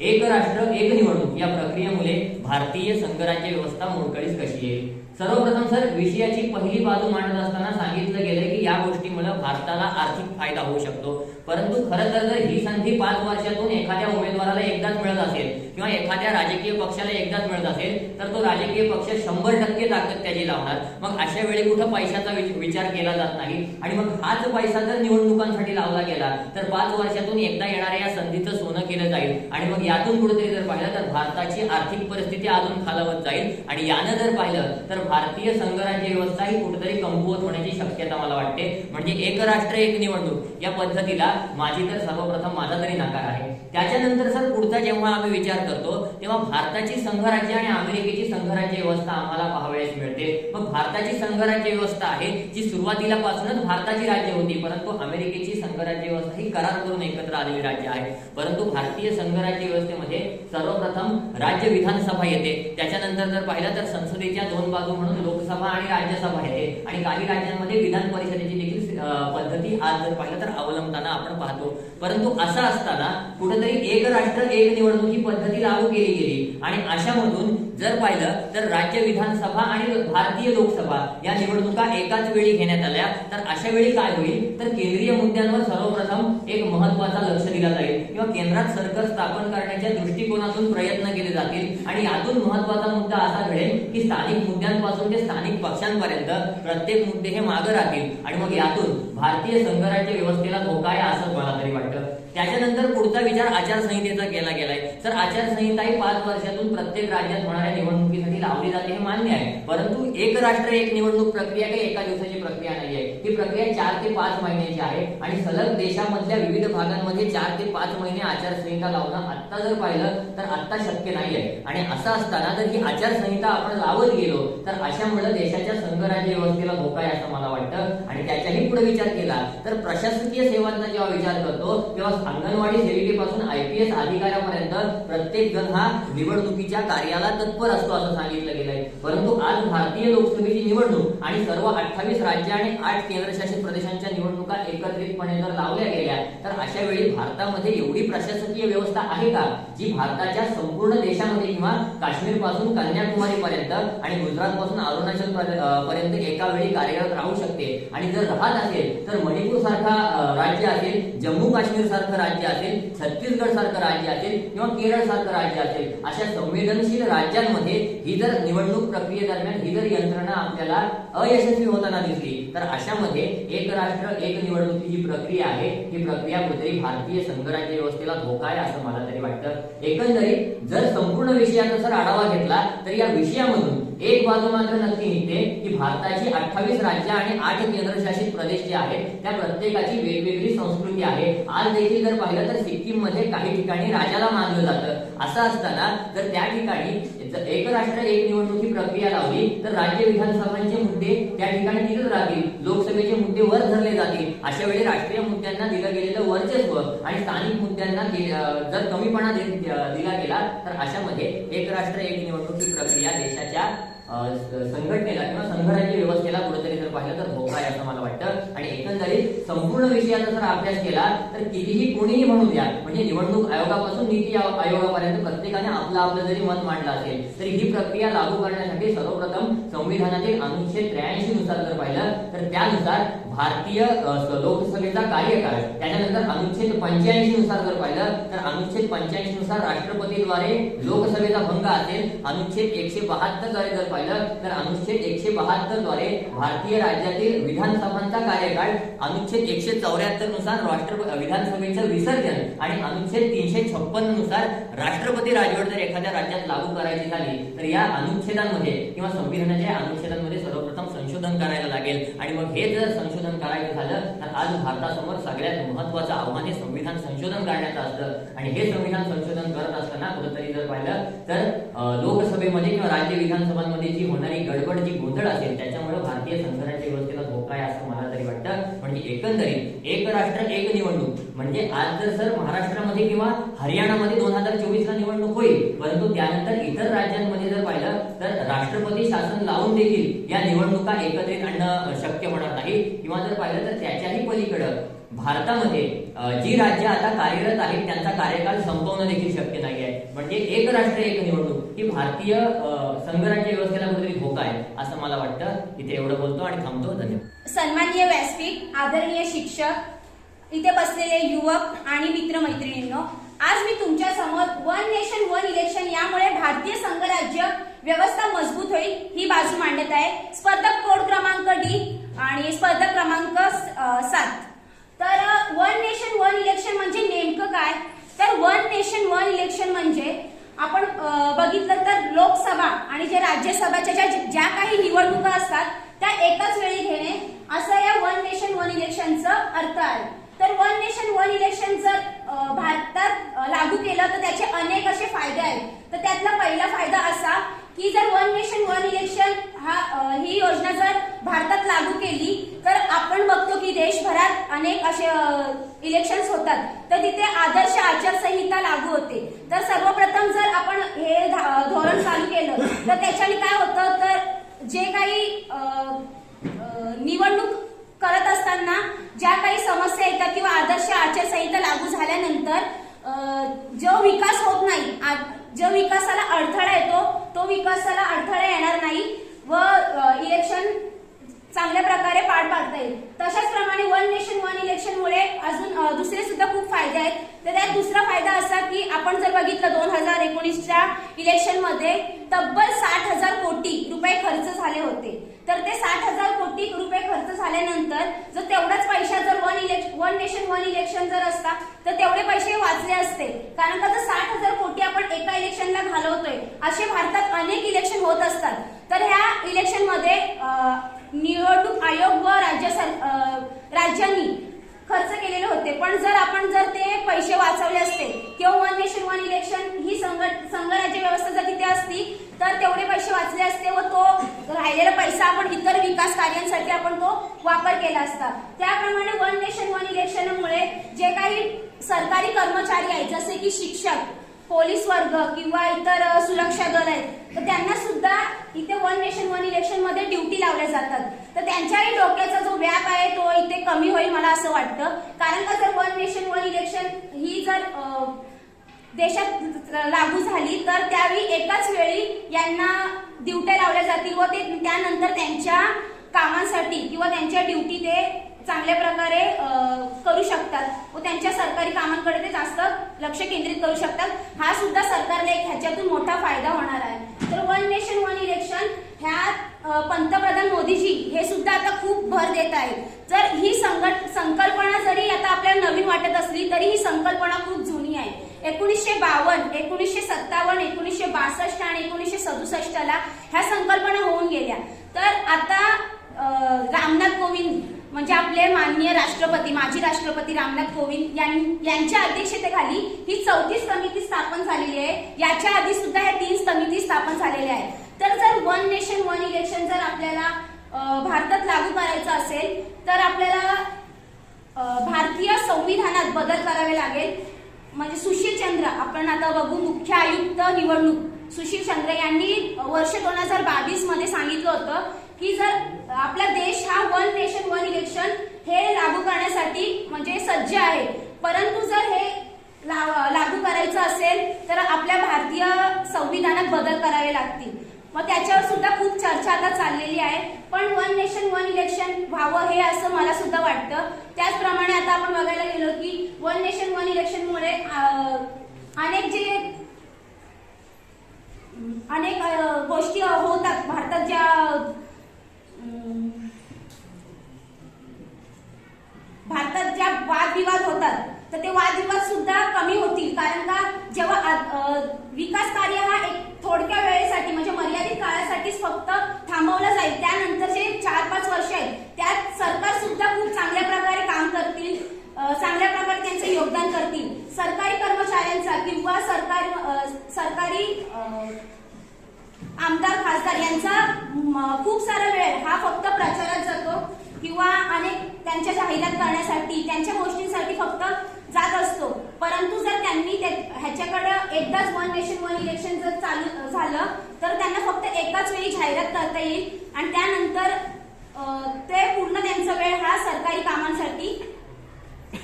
एक राष्ट्र एक निवडणूक या प्रक्रियेमुळे भारतीय संघराज्य व्यवस्था मोडकळीस कशी येईल. सर्वप्रथम सर, विषयाची पहिली बाजू मांडत असताना सांगितलं गेलंय की या गोष्टीमुळे भारताला आर्थिक फायदा होऊ शकतो. परंतु खरं तर जर ही संधी 5 वर्षातून एखाद्या उमेदवाराला एकदाच मिळत असेल किंवा एखाद्या राजकीय पक्षाला एकदाच मिळत असेल तर तो राजकीय पक्ष 100% ताकद त्याची लावणार. मग अशा वेळी कुठं पैशाचा विचार केला जात नाही आणि मग हाच पैसा जर निवडणुकांसाठी लावला गेला तर 5 वर्षातून एकदा येणाऱ्या या संधीचं सोनं केलं जाईल आणि मग यातून कुठेतरी जर पाहिलं तर भारताची आर्थिक परिस्थिती अजून खालावत जाईल आणि यानं जर पाहिलं तर भारतीय संघराज्य व्यवस्था ही कुठेतरी कमकुवत होण्याची शक्यता मला वाटते. म्हणजे एक राष्ट्र एक निवडणूक या पद्धतीला माझी तर सर्वप्रथम माझा तरी नकार आहे. त्याच्यानंतर सर पुढचा जेव्हा आम्ही विचार करतो तेव्हा भारताची संघराज्य आणि अमेरिकेची संघराज्य व्यवस्था आम्हाला पाहावयास मिळते. मग भारताची संघराज्य व्यवस्था आहे जी सुरुवातीला पासूनच भारताची राज्य होती, परंतु अमेरिकेची संघराज्य व्यवस्था ही करार करून एकत्र आलेली राज्य आहे. परंतु भारतीय संघराज्य व्यवस्थेमध्ये सर्वप्रथम राज्य विधानसभा येते, त्याच्यानंतर जर पाहिलं तर संसदेच्या 2 बाजू म्हणून लोकसभा आणि राज्यसभा येते आणि काही राज्यांमध्ये विधान परिषदेची देखील पद्धती आज जर पाहिलं तर अवलंबताना आपण पाहतो. परंतु असं असताना कुठेतरी एक राष्ट्र एक निवडणूक ही पद्धती लागू केली गेली आणि अशामधून जर पाहिलं तर राज्य विधानसभा आणि भारतीय लोकसभा या निवडणुका एकाच वेळी घेण्यात आल्या तर अशा वेळी काय होईल तर केंद्रीय मुद्द्यांवर सर्वप्रथम एक महत्त्वाचा लक्ष दिला जाईल किंवा केंद्रात सरकार स्थापन करण्याच्या दृष्टिकोनातून प्रयत्न केले जातील आणि यातून महत्त्वाचा मुद्दा असा घडेल की स्थानिक मुद्द्यांपासून ते स्थानिक पक्षांपर्यंत प्रत्येक मुद्दे हे मागे राहतील आणि मग यातून भारतीय संघराज्य व्यवस्थेला धोका आहे असं मला तरी वाटतं. त्याच्यानंतर पुढचा विचार आचारसंहितेचा केला गेलाय. सर, आचारसंहिता ही 5 वर्षातून प्रत्येक राज्यात होणाऱ्या निवडणुकीसाठी लावली जाते हे मान्य आहे, परंतु एक राष्ट्र एक निवडणूक प्रक्रिया काही एका दिवसाची प्रक्रिया नाही आहे. ही प्रक्रिया 4 ते 5 महिन्याची आहे आणि सलग देशामधल्या विविध भागांमध्ये 4 ते 5 महिने आचारसंहिता लावणं आता जर पाहिलं तर आता शक्य नाहीये आणि असं असताना जर ही आचारसंहिता आपण लावत गेलो तर अशामुळे देशाच्या संघराज्य व्यवस्थेला धोका आहे असं मला वाटतं. आणि त्याच्याही पुढे विचार केला तर प्रशासकीय सेवांचा जेव्हा विचार करतो तेव्हा अंगणवाडी सेविकेपासून IPS अधिकाऱ्यापर्यंत प्रत्येक जण हा निवडणुकीच्या कार्याला तत्पर असतो असं सांगितलं गेलंय. परंतु आज भारतीय लोकसभेची निवडणूक आणि सर्व 28 राज्य आणि 8 केंद्रशासित प्रदेशांच्या निवडणुका एकत्रितपणे जर लावल्या गेल्या तर अशा वेळी भारतामध्ये एवढी प्रशासकीय व्यवस्था आहे का जी भारताच्या संपूर्ण देशामध्ये किंवा काश्मीर पासून कन्याकुमारी पर्यंत आणि गुजरात पासून अरुणाचल पर्यंत एका वेळी कार्यरत राहू शकते. आणि जर राहत असेल तर मणिपूर सारखा राज्य असेल, जम्मू काश्मीर सारखं राज्य असेल, छत्तीसगड सारखं राज्य असेल किंवा केरळ सारखं राज्य असेल, अशा संवेदनशील राज्यांमध्ये ही जर निवडणूक प्रक्रियेदरम्यान ही जर यंत्रणा आपल्याला अयशस्वी होताना दिसली तर अशामध्ये एक राष्ट्र एक निवडणुकीची जी प्रक्रिया आहे ही प्रक्रिया कुठेतरी भारतीय संघराज्य व्यवस्थेला धोका आहे असं मला तरी वाटतं. एकंदरीत जर संपूर्ण विषयाचा जर आढावा घेतला तर या विषयामधून एक बाजू मात्र नक्की निघते की भारताची 28 राज्य आणि 8 केंद्रशासित प्रदेश जे आहेत त्या प्रत्येकाची वेगवेगळी संस्कृती आहे. आज देखील जर पाहिलं तर सिक्कीम मध्ये काही ठिकाणी राजाला मानलं जातं. असं असताना जर त्या ठिकाणी एक राष्ट्र एक निवडणूक ही प्रक्रिया लावली तर राज्य विधानसभांचे मुद्दे त्या ठिकाणी तिथेच राहतील, लोकसभेचे मुद्दे वर धरले जातील. अशा वेळी राष्ट्रीय मुद्द्यांना दिलं गेलेलं वर्चस्व आणि स्थानिक मुद्द्यांना जर कमीपणा दिला गेला तर अशामध्ये एक राष्ट्र एक निवडणूक ही प्रक्रिया देशाच्या संघटनेला किंवा संघराज्य व्यवस्थेला कुठेतरी जर पाहिलं तर धोका आहे असं मला वाटतं. आणि एकंदरीत संपूर्ण विषयाचा जर अभ्यास केला तर कितीही कोणीही म्हणू द्या, म्हणजे निवडणूक आयोगापासून नीती आयोगापर्यंत प्रत्येकाने आपलं जरी मत मांडलं असेल तरी ही प्रक्रिया लागू करण्यासाठी सर्वप्रथम संविधानातील अनुच्छेद 83 नुसार जर पाहिलं तर त्यानुसार भारतीय लोकसभेचा कार्यकाळ, त्याच्यानंतर अनुच्छेद 85 नुसार जर पाहिलं तर अनुच्छेद 85 नुसार राष्ट्रपतीद्वारे लोकसभेचा भंग असेल, अनुच्छेद 172 द्वारे जर पाहिलं तर अनुच्छेद 172 द्वारे भारतीय राज्यातील विधानसभांचा कार्यकाळ, अनुच्छेद 174 नुसार विधानसभेचं विसर्जन आणि अनुच्छेद 356 नुसार राष्ट्रपती राजवट जर एखाद्या राज्यात लागू करायची झाली तर या अनुच्छेदांमध्ये किंवा संविधानाच्या अनुच्छेदांमध्ये सर्वप्रथम संशोधन करायला लागेल. आणि मग हे जर संशोधन करायचं झालं तर आज भारतासमोर सगळ्यात महत्त्वाचं आव्हान हे संविधान संशोधन करण्याचं असतं. आणि हे संविधान संशोधन करत असताना कुठेतरी जर पाहिलं तर लोकसभेमध्ये किंवा राज्य विधानसभांमध्ये जी होणारी गडबड, जी गोंधळ असेल त्याच्यामुळे भारतीय संघराज्य व्यवस्थेला धोका आहे असं मला तरी वाटतं. म्हणजे एकंदरीत एक राष्ट्र एक निवडणूक म्हणजे आज जर महाराष्ट्रामध्ये किंवा हरियाणामध्ये 2024 ला निवडणूक होईल, परंतु त्यानंतर इतर राज्यांमध्ये जर पाहिलं तर राष्ट्रपती शासन लावून देखील या निवडणुका एकत्रित आणणं शक्य होणार नाही. किंवा जर पाहिलं तर त्याच्याही पलीकडं भारतामध्ये जी राज्य आता कार्यरत आहेत त्यांचा कार्यकाळ संपवणं देखील शक्य नाही आहे. म्हणजे एक राष्ट्र एक निवडणूक ही भारतीय संघराज्य व्यवस्थेला कुठेतरी धोका आहे असं मला वाटतं. इथे एवढं बोलतो आणि थांबतो. धन्यवाद. सन्माननीय व्यासपीठ, आदरणीय शिक्षक, इथे बसलेले युवक आणि मित्रमैत्रिणींनो, आज मी तुमच्या समोर वन नेशन वन इलेक्शन यामुळे भारतीय संघराज्य व्यवस्था मजबूत होईल ही बाजू मांडत आहे. स्पर्धक कोड क्रमांक D आणि स्पर्धक क्रमांक 7. तर वन नेशन वन इलेक्शन म्हणजे नेमकं काय? तर वन नेशन वन इलेक्शन म्हणजे आपण बघितलं तर लोकसभा आणि जे राज्यसभाच्या ज्या काही निवडणुका असतात त्या एकाच वेळी घेणे असं या वन नेशन वन इलेक्शनचा अर्थ आहे. तर वन नेशन वन इलेक्शन जर भारतात लागू केलं तर त्याचे अनेक असे फायदे आहेत. तर त्यातला पहिला फायदा असा की जर वन नेशन वन इलेक्शन ही योजना जर भारतात लागू केली तर आपण बघतो की देशभरात अनेक असे इलेक्शन्स होतात तर तिथे आदर्श आचारसंहिता लागू होते. तर सर्वप्रथम जर आपण हे धोरण चालू केलं तर त्याच्याने काय होतं तर जे काही निवडणूक करत असताना ज्या काही समस्या येतात किंवा आदर्श आचारसंहिता लागू झाल्यानंतर जो विकास होत नाही, जो विकासाला अडथळा येतो तो विकासाला अडथळा येणार नाही व इलेक्शन चांगल्या प्रकारे पार पाडता येईल. तशाच प्रमाणे वन नेशन वन इलेक्शनमुळे अजून दुसरे सुद्धा खूप फायदे आहेत. तर त्यात दुसरा फायदा असा की आपण जर बघितलं 2019च्या इलेक्शनमध्ये तब्बल 60,000 कोटी रुपये खर्च झाले होते. तर ते 60,000 कोटी रुपये खर्च झाल्यानंतर जर तेवढाच पैसा जर वन नेशन वन इलेक्शन जर असता तर तेवढे पैसे वाचले असते. कारण का जर 60,000 कोटी आपण एका इलेक्शनला घालवतोय असे भारतात अनेक इलेक्शन होत असतात. तर ह्या इलेक्शनमध्ये निवडणूक आयोग व राज्यांनी खर्च केलेले होते. पण जर ते पैसे वाचवले असते किंवा वन नेशन वन इलेक्शन ही संघराज्य व्यवस्था जर तिथे असती तर तेवढे पैसे वाचले असते व तो राहिलेला पैसा आपण इतर विकास कार्यांसाठी आपण तो वापर केला असता. त्याप्रमाणे वन नेशन वन इलेक्शनमुळे जे काही सरकारी कर्मचारी आहेत जसे की शिक्षक, पोलीस वर्ग किंवा इतर सुरक्षा दल आहेत तर त्यांना सुद्धा इथे वन नेशन वन इलेक्शन मध्ये ड्युटी लावल्या जातात. तर त्यांच्याही डोक्याचा जो व्याप आहे तो इथे कमी होईल मला असं वाटतं. कारण का जर वन नेशन वन इलेक्शन ही जर देशात लागू झाली तर त्यावेळी एकाच वेळी यांना ड्युट्या लावल्या जातील व ते त्यानंतर त्यांच्या कामांसाठी किंवा त्यांच्या ड्युटी ते चांगल्या प्रकारे करू शकतात व त्यांच्या सरकारी कामांकडे ते जास्त लक्ष केंद्रित करू शकतात. हा सुद्धा सरकारला एक ह्याच्यातून मोठा फायदा होणार आहे. तर वन नेशन वन इलेक्शन ह्यात पंतप्रधान मोदीजी हे सुद्धा आता खूप भर देत आहेत. जर ही संकल्पना जरी आता आपल्याला नवीन वाटत असली तरी ही संकल्पना खूप जुनी आहे. 1952, 1957, 1962 आणि 1967ला ह्या संकल्पना होऊन गेल्या. तर आता रामनाथ कोविंद म्हणजे आपले माननीय राष्ट्रपती, माजी राष्ट्रपती रामनाथ कोविंद यांच्या अध्यक्षतेखाली ही 34 समिती स्थापन झालेली आहे. याच्या आधी सुद्धा ह्या 3 समिती स्थापन झालेल्या आहेत. तर जर वन नेशन वन इलेक्शन जर आपल्याला भारतात लागू करायचं असेल तर आपल्याला भारतीय संविधानात बदल करावे लागेल. म्हणजे सुशील चंद्र, आपण आता बघू मुख्य आयुक्त निवडणूक सुशील चंद्र यांनी वर्ष 2022 मध्ये सांगितलं होतं की जर आपला देश हा वन नेशन वन इलेक्शन हे लागू करण्यासाठी म्हणजे सज्ज आहे, परंतु जर हे लागू करायचं असेल तर आपल्या भारतीय संविधानात बदल करावे लागतील. मग त्याच्यावर सुद्धा खूप चर्चा आता चाललेली आहे. पण वन नेशन वन इलेक्शन व्हावं हे असं मला सुद्धा वाटतं. त्याचप्रमाणे आता आपण बघायला गेलो की वन नेशन वन इलेक्शनमुळे अनेक गोष्टी होतात भारतात, ज्या वादविवाद होतात तर ते वादविवाद सुद्धा कमी होतील. कारण का जेव्हा विकास कार्य हा एक थोडक्या वेळेसाठी म्हणजे मर्यादित काळासाठीच फक्त थांबवलं जाईल, त्यानंतर जे 4-5 वर्ष आहेत त्यात सरकार सुद्धा खूप चांगल्या प्रकारे काम करतील, चांगल्या प्रकारे त्यांचे योगदान करतील. सरकारी कर्मचाऱ्यांचा किंवा सरकारी आमदार खासदार यांचा खूप सारा वेळ हा फक्त प्रचारात जातो किंवा अनेक त्यांच्या जाहिरात करण्यासाठी त्यांच्या गोष्टींसाठी फक्त जात असतो. परंतु जर त्यांनी ह्याच्याकडे एकदाच वन नेशन वन इलेक्शन जर चालू झालं तर त्यांना फक्त एकाच वेळी जाहिरात करता येईल आणि त्यानंतर ते पूर्ण त्यांचा वेळ हा सरकारी कामांसाठी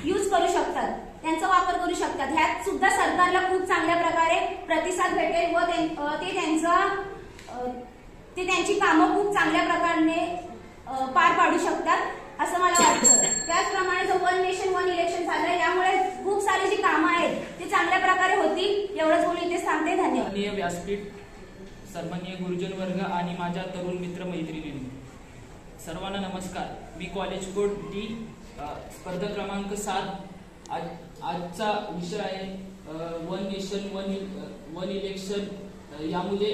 यूज करू शकतात, त्यांचा वापर करू शकतात. ह्यात सुद्धा सरकारला खूप चांगल्या प्रकारे प्रतिसाद भेटेल व ते त्यांची कामं खूप चांगल्या प्रकारे पार पाडू शकतात असं मला वाटतं. त्याचप्रमाणे जो वन नेशन वन इलेक्शन झालं यामुळे खूप सारी जी कामं आहेत ते चांगल्या प्रकारे होतील. एवढंच बोलून इथे थांबते. धन्यवाद. माननीय व्यासपीठ, सन्माननीय गुरुजन वर्ग आणि माझ्या तरुण मित्र मैत्रिणींनो, सर्वांना नमस्कार. मी कॉलेज कोड डी स्पर्धा क्रमांक 7. आजचा विषय आहे वन नेशन वन इलेक्शन. यामुळे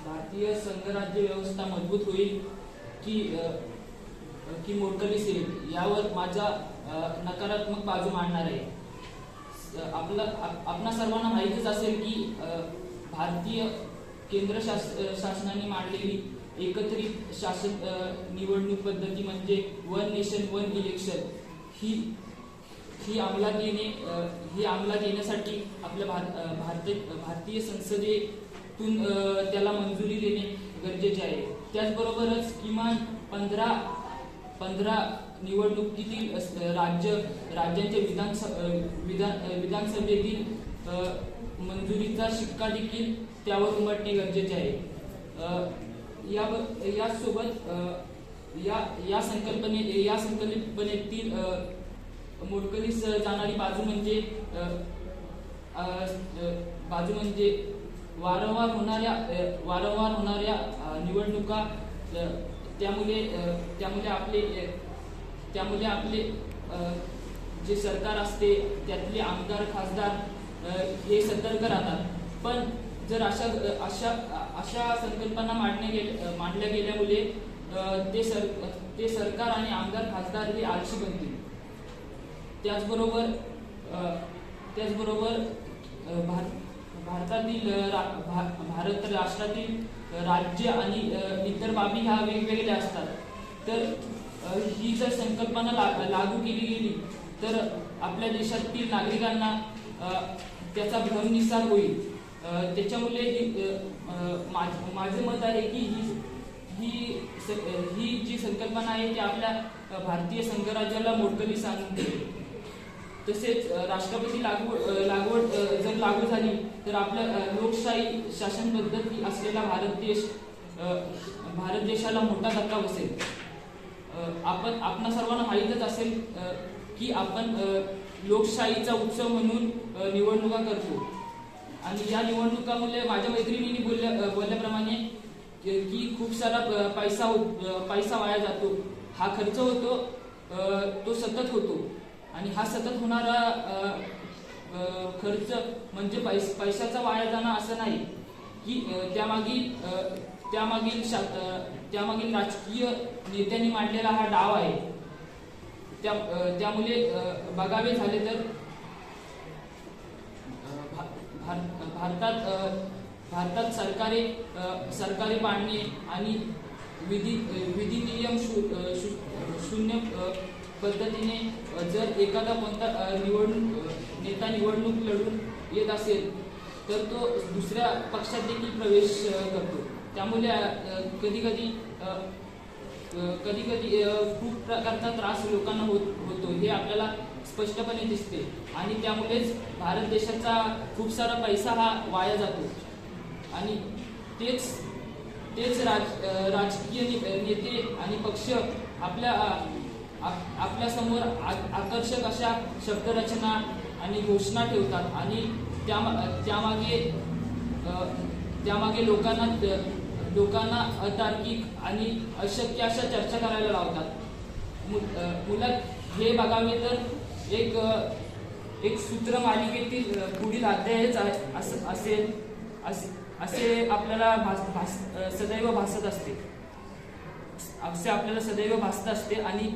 भारतीय संघराज्य व्यवस्था मजबूत होईल की मोडकलीस येईल यावर माझा नकारात्मक बाजू मांडणार आहे. आपणा सर्वांना माहीतच असेल की भारतीय केंद्र शासनाने मांडलेली एकत्रित शासन निवडणूक पद्धती म्हणजे वन नेशन वन इलेक्शन ही अंमलात येण्यासाठी आपल्या भारतीय संसदेतून त्याला मंजुरी देणे गरजेचे आहे. त्याचबरोबरच किमान 15 निवडणुकीतील राज्यांच्या विधानसभेतील मंजुरीचा शिक्का देखील त्यावर उमटणे गरजेचे आहे. यासोबत या संकल्पनेतील मोडकलीस जाणारी बाजू म्हणजे वारंवार होणाऱ्या निवडणुका. त्यामुळे आपले जे सरकार असते त्यातले आमदार खासदार हे सतर्क राहतात. पण जर अशा संकल्पना मांडल्या गेल्यामुळे ते सरकार आणि आमदार खासदार हे आळशी बनतील. त्याचबरोबर भारत राष्ट्रातील राज्य आणि इतर बाबी ह्या वेगवेगळ्या असतात. तर ही जर संकल्पना लागू केली गेली तर आपल्या देशातील नागरिकांना त्याचा भ्रमनिसार होईल. त्याच्यामुळे माझे मत आहे की ही जी संकल्पना आहे ती आपल्या भारतीय संघराज्याला मोडकलीस आणते. तसेच राष्ट्रपती लागवड जर लागू झाली तर आपल्या लोकशाही शासन पद्धती असलेला भारत देशाला मोठा धक्का बसेल. आपणा सर्वांना माहीतच असेल की आपण लोकशाहीचा उत्सव म्हणून निवडणुका करतो आणि या निवडणुकामुळे माझ्या मैत्रिणींनी बोलल्याप्रमाणे की खूप सारा पैसा वाया जातो. हा खर्च होतो, तो सतत होतो आणि हा सतत होणारा खर्च म्हणजे पैशाचा वाया जाणं असं नाही की त्यामागील राजकीय नेत्यांनी मांडलेला हा डाव आहे. त्यामुळे बघावे झाले तर भारतात सरकारी बांधणे आणि विधी नियम शून्य पद्धतीने जर एखादा कोणता नेता निवडणूक लढून येत असेल तर तो दुसऱ्या पक्षात देखील प्रवेश करतो. त्यामुळे कधी कधी खूप प्रकारचा त्रास लोकांना होतो हे आपल्याला स्पष्टपणे दिसते आणि त्यामुळेच भारत देशाचा खूप सारा पैसा हा वाया जातो आणि तेच राजकीय नेते आणि पक्ष आपल्या समोर आकर्षक अशा शब्दरचना आणि घोषणा ठेवतात आणि त्यामागे लोकांना अतार्किक आणि अशक्य अशा चर्चा करायला लावतात. मुलात हे बघावे तर एक सूत्र मालिकेतील पुढील अध्यायच असे आपल्याला सदैव भासत असते आणि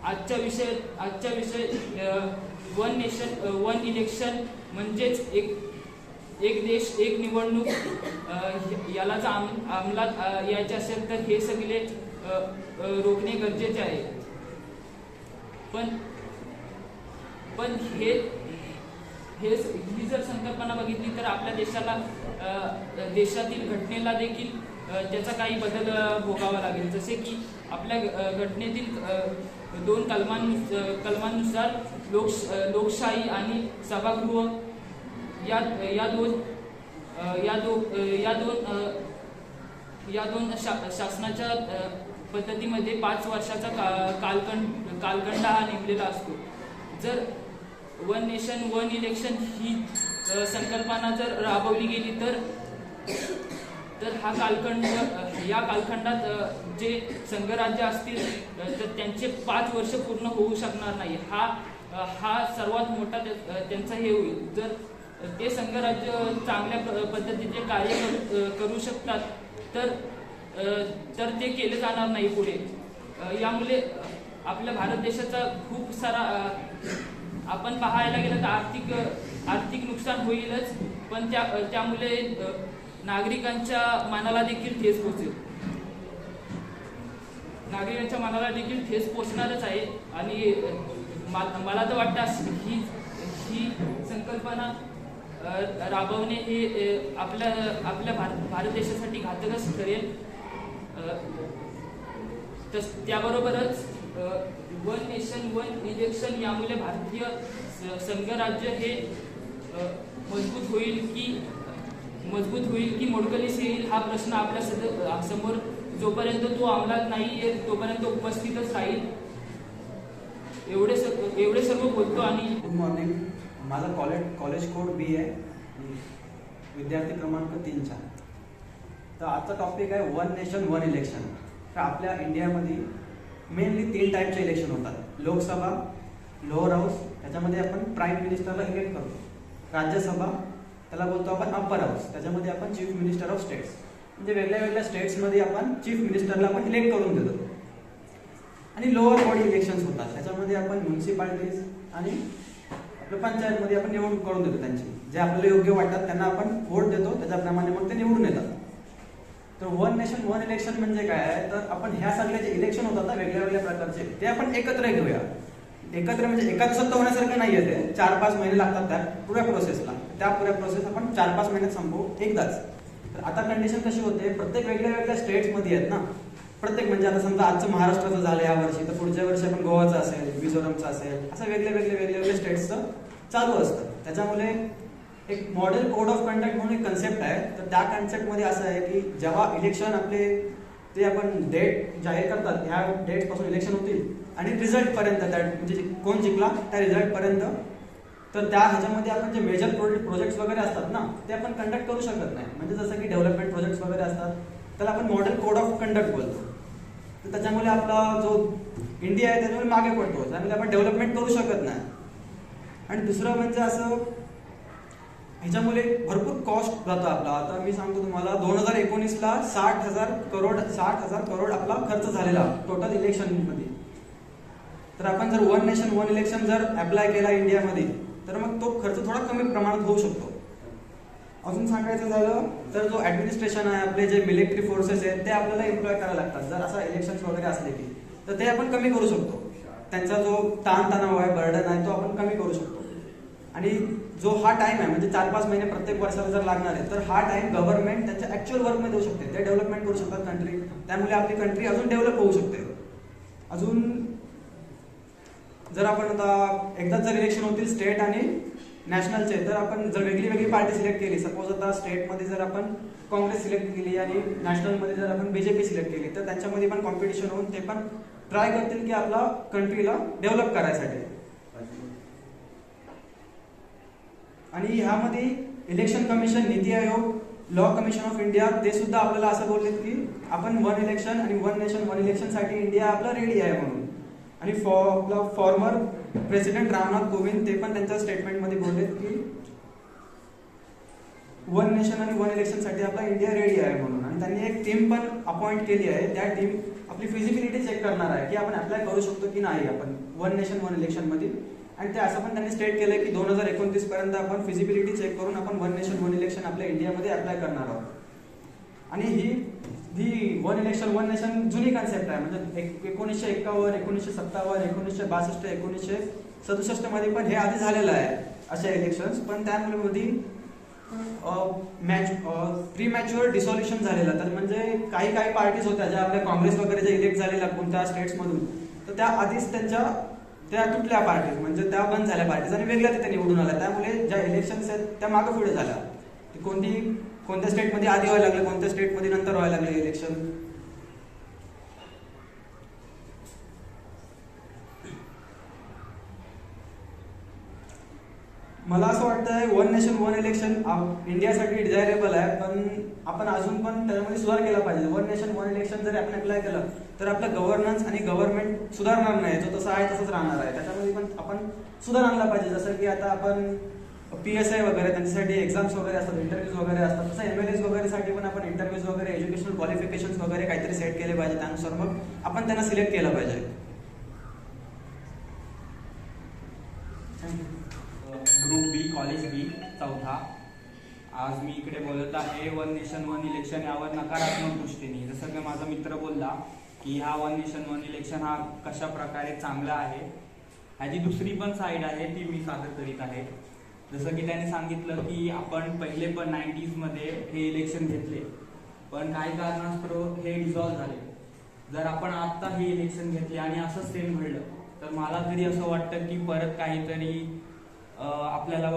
आजच्या विषय वन नेशन वन इलेक्शन म्हणजेच एक देश एक निवडणूक याला जर अंमलात यायचे असेल तर हे सगळे रोखणे गरजेचे आहे. पण ही जर संकल्पना बघितली तर आपल्या देशातील घटनेला देखील त्याचा काही बदल भोगावा लागेल. जसे की आपल्या घटनेतील 2 कलमांनुसार लोकशाही आणि सभागृह या दोन शासनाच्या पद्धतीमध्ये 5 वर्षाचा कालखंड हा नेमलेला असतो. जर वन नेशन वन इलेक्शन ही संकल्पना जर राबवली गेली तर या कालखंडात जे संघराज्य असतील तर त्यांचे 5 वर्ष पूर्ण होऊ शकणार नाही. हा सर्वात मोठा त्यांचा हे होईल. जर ते संघराज्य चांगल्या पद्धतीचे कार्य करू शकतात तर ते केले जाणार नाही पुढे. यामुळे आपल्या भारत देशाचा खूप सारा आपण पाहायला गेलं तर आर्थिक नुकसान होईलच, पण त्यामुळे नागरिकांच्या मनाला देखील ठेस पोहोचेल. नागरिकांच्या मनाला देखील ठेस पोचणारच आहे आणि मला तर वाटतं ही संकल्पना राबवणे हे आपल्या भारत देशासाठी घातकच ठरेल. त्याबरोबरच वन नेशन वन इलेक्शन यामुळे भारतीय संघराज्य हे मजबूत होईल की मोडकलीस येईल हा प्रश्न आपल्या समोर जोपर्यंत तो अंमलात नाही येत तोपर्यंत उपस्थितच राहील. एवढे सर्व बोलतो आणि गुड मॉर्निंग. माझा कॉलेज कोड बी आहे, विद्यार्थी क्रमांक 3. तर आजचा टॉपिक आहे वन नेशन वन इलेक्शन. तर आपल्या इंडियामध्ये मेनली 3 टाईपचे इलेक्शन होतात. लोकसभा, लोअर हाऊस, त्याच्यामध्ये आपण प्राईम मिनिस्टरला इलेक्ट करतो. राज्यसभा, त्याला बोलतो आपण अप्पर हाऊस, त्याच्यामध्ये आपण चीफ मिनिस्टर ऑफ स्टेट्स, म्हणजे वेगळ्या स्टेट्समध्ये आपण चीफ मिनिस्टरला आपण इलेक्ट करून देतो. आणि लोअर बॉडी इलेक्शन्स होतात, त्याच्यामध्ये आपण म्युन्सिपाल्टीज आणि आपल्या पंचायतमध्ये आपण निवडणूक करून देतो त्यांची. जे आपल्याला योग्य वाटतात त्यांना आपण वोट देतो, त्याच्याप्रमाणे मग ते निवडून येतात. तर वन नेशन वन इलेक्शन म्हणजे काय आहे, तर आपण ह्या सगळे जे इलेक्शन होतात ना वेगळ्या प्रकारचे, ते आपण एकत्र घेऊया. एकत्र म्हणजे एका दिवसात होण्यासारखं नाही आहे ते. 4-5 महिने लागतात त्या पुऱ्या प्रोसेसला. त्या पुऱ्या प्रोसेस आपण 4-5 महिन्यात संपवू एकदाच. तर आता कंडिशन कशी होते, प्रत्येक वेगळ्या स्टेट्समध्ये आहेत ना. प्रत्येक म्हणजे आता समजा आजचं महाराष्ट्राचं झालं या वर्षी, तर पुढच्या वर्षी आपण गोवाचं असेल, मिझोरमचं असेल, असं वेगळ्या स्टेट्सचं चालू असतं. त्याच्यामुळे एक मॉडेल कोड ऑफ कंडक्ट म्हणून एक कन्सेप्ट आहे. तर त्या कन्सेप्टमध्ये असं आहे की जेव्हा इलेक्शन आपले ते आपण डेट जाहीर करतात, ह्या डेटपासून इलेक्शन होतील आणि रिझल्टपर्यंत म्हणजे कोण जिंकला त्या रिझल्टपर्यंत, तर त्या ह्याच्यामध्ये आपण जे मेजर प्रोजेक्ट्स वगैरे असतात ना ते आपण कंडक्ट करू शकत नाही. म्हणजे जसं की डेव्हलपमेंट प्रोजेक्ट्स वगैरे असतात त्याला आपण मॉडेल कोड ऑफ कंडक्ट बोलतो. तर त्याच्यामुळे आपला जो इंडिया आहे त्याच्यामुळे मागे पडतो, त्यामुळे आपण डेव्हलपमेंट करू शकत नाही. आणि दुसरं म्हणजे असं ह्याच्यामुळे भरपूर कॉस्ट जातो आपला. आता मी सांगतो तुम्हाला 2019ला 60,000 करोड आपला खर्च झालेला टोटल इलेक्शनमध्ये. तर आपण जर वन नेशन वन इलेक्शन जर अप्लाय केला इंडियामध्ये तर मग तो खर्च थोडा कमी प्रमाणात होऊ शकतो. अजून सांगायचं झालं तर जो ऍडमिनिस्ट्रेशन आहे, आपले जे मिलिटरी फोर्सेस आहेत ते आपल्याला एम्प्लॉय करायला लागतात. जर असा इलेक्शन्स वगैरे असले की तर ते आपण कमी करू शकतो. त्यांचा जो ताणतणाव आहे, बर्डन आहे, तो आपण कमी करू शकतो. आणि जो हा टाइम आहे म्हणजे 4-5 महिने प्रत्येक वर्षाला जर लागणार आहे तर हा टाइम गव्हर्नमेंट त्यांच्या ऍक्च्युअल वर्कमध्ये देऊ शकते. ते डेव्हलपमेंट करू शकतात कंट्री. त्यामुळे आपली कंट्री अजून डेव्हलप होऊ शकते. अजून जर आपण आता एकदाच जर इलेक्शन होतील स्टेट आणि नॅशनलचे तर आपण जर वेगळी वेगळी पार्टी सिलेक्ट केली, सपोज आता स्टेटमध्ये जर आपण काँग्रेस सिलेक्ट केली आणि नॅशनलमध्ये जर आपण बीजेपी सिलेक्ट केली तर त्यांच्यामध्ये पण कॉम्पिटिशन होऊन ते पण ट्राय करतील की आपला कंट्रीला डेव्हलप करायसाठी. आणि ह्यामध्ये election commission, NITI Aayog, law commission of India ते सुद्धा आपल्याला असं बोललेत की आपण वन इलेक्शन आणि वन नेशन वन इलेक्शन साठी इंडिया आपला रेडी आहे म्हणून. आणि आपला फॉर्मर प्रेसिडेंट रामनाथ कोविंद ते पण त्यांच्या स्टेटमेंटमध्ये बोललेत की वन नेशन आणि वन इलेक्शन साठी आपला इंडिया रेडी आहे म्हणून. आणि त्यांनी एक टीम पण अपॉइंट केली आहे. त्या टीम आपली फिजिबिलिटी चेक करणार आहे की आपण अप्लाय करू शकतो की नाही आपण वन नेशन वन इलेक्शन मध्ये. आणि ते असं पण त्यांनी स्टेट केलंय की 2029 पर्यंत आपण फिजिबिलिटी चेक करून आपण वन नेशन वन इलेक्शन आपल्या इंडियामध्ये अप्लाय करणार आहोत. आणि ही वन इलेक्शन वन नेशन जुनी कन्सेप्ट आहे. म्हणजे 1951, 1957, 1962, 1967 मध्ये पण हे आधी झालेलं आहे अशा इलेक्शन्स. पण त्यामध्ये प्री मॅच्युअर डिसॉल्युशन झालेलं. तर म्हणजे काही पार्टीज होत्या ज्या आपल्या काँग्रेस वगैरे ज्या इलेक्ट झालेल्या कोणत्या स्टेट्स मधून तर त्या आधीच त्या तुटल्या पार्टीज म्हणजे त्या बंद झाल्या पार्टीज आणि वेगळ्या तिथे निवडून आल्या. त्यामुळे ज्या इलेक्शन्स आहेत त्या मागे पुढे झाल्या. कोणत्या स्टेटमध्ये आधी व्हायला लागले, कोणत्या स्टेटमध्ये नंतर व्हायला लागले इलेक्शन. मला असं वाटतंय वन नेशन वन इलेक्शन इंडियासाठी डिझायरेबल आहे. पण आपण अजून पण त्याच्यामध्ये सुधार केला पाहिजे. वन नेशन वन इलेक्शन जर आपण अप्लाय केलं तर आपलं गव्हर्नन्स आणि गव्हर्नमेंट सुधारणार नाही. जो तसा आहे तसंच राहणार आहे. त्याच्यामध्ये पण आपण सुधार आणला पाहिजे. जसं की आता आपण PSI वगैरे त्यांच्यासाठी एक्झाम्स वगैरे असतात, इंटरव्ह्यूज वगैरे असतात. तसं MLAs वगैरे साठी पण आपण इंटरव्ह्यूज वगैरे, एज्युकेशनल क्वालिफिकेशन्स वगैरे काहीतरी सेट केले पाहिजे. त्यानुसार मग आपण त्यांना सिलेक्ट केलं पाहिजे. ग्रुप बी, कॉलेज बी, चौथा. आज मी इकडे बोलत आहे वन नेशन वन इलेक्शन यावर नकारात्मक दृष्टीने. जसं की माझा मित्र बोलला की हा वन नेशन वन इलेक्शन हा कशा प्रकारे चांगला आहे. ह्याची दुसरी पण साईड आहे ती मी सादर करीत आहे. जसं की त्यांनी सांगितलं की आपण पहिले पण 90s मध्ये हे इलेक्शन घेतले पण काही कारणास्तव हे डिझॉल्व्ह झाले. जर आपण आता हे इलेक्शन घेतले आणि असं सेम घडलं तर मला तरी असं वाटतं की परत काहीतरी आपल्याला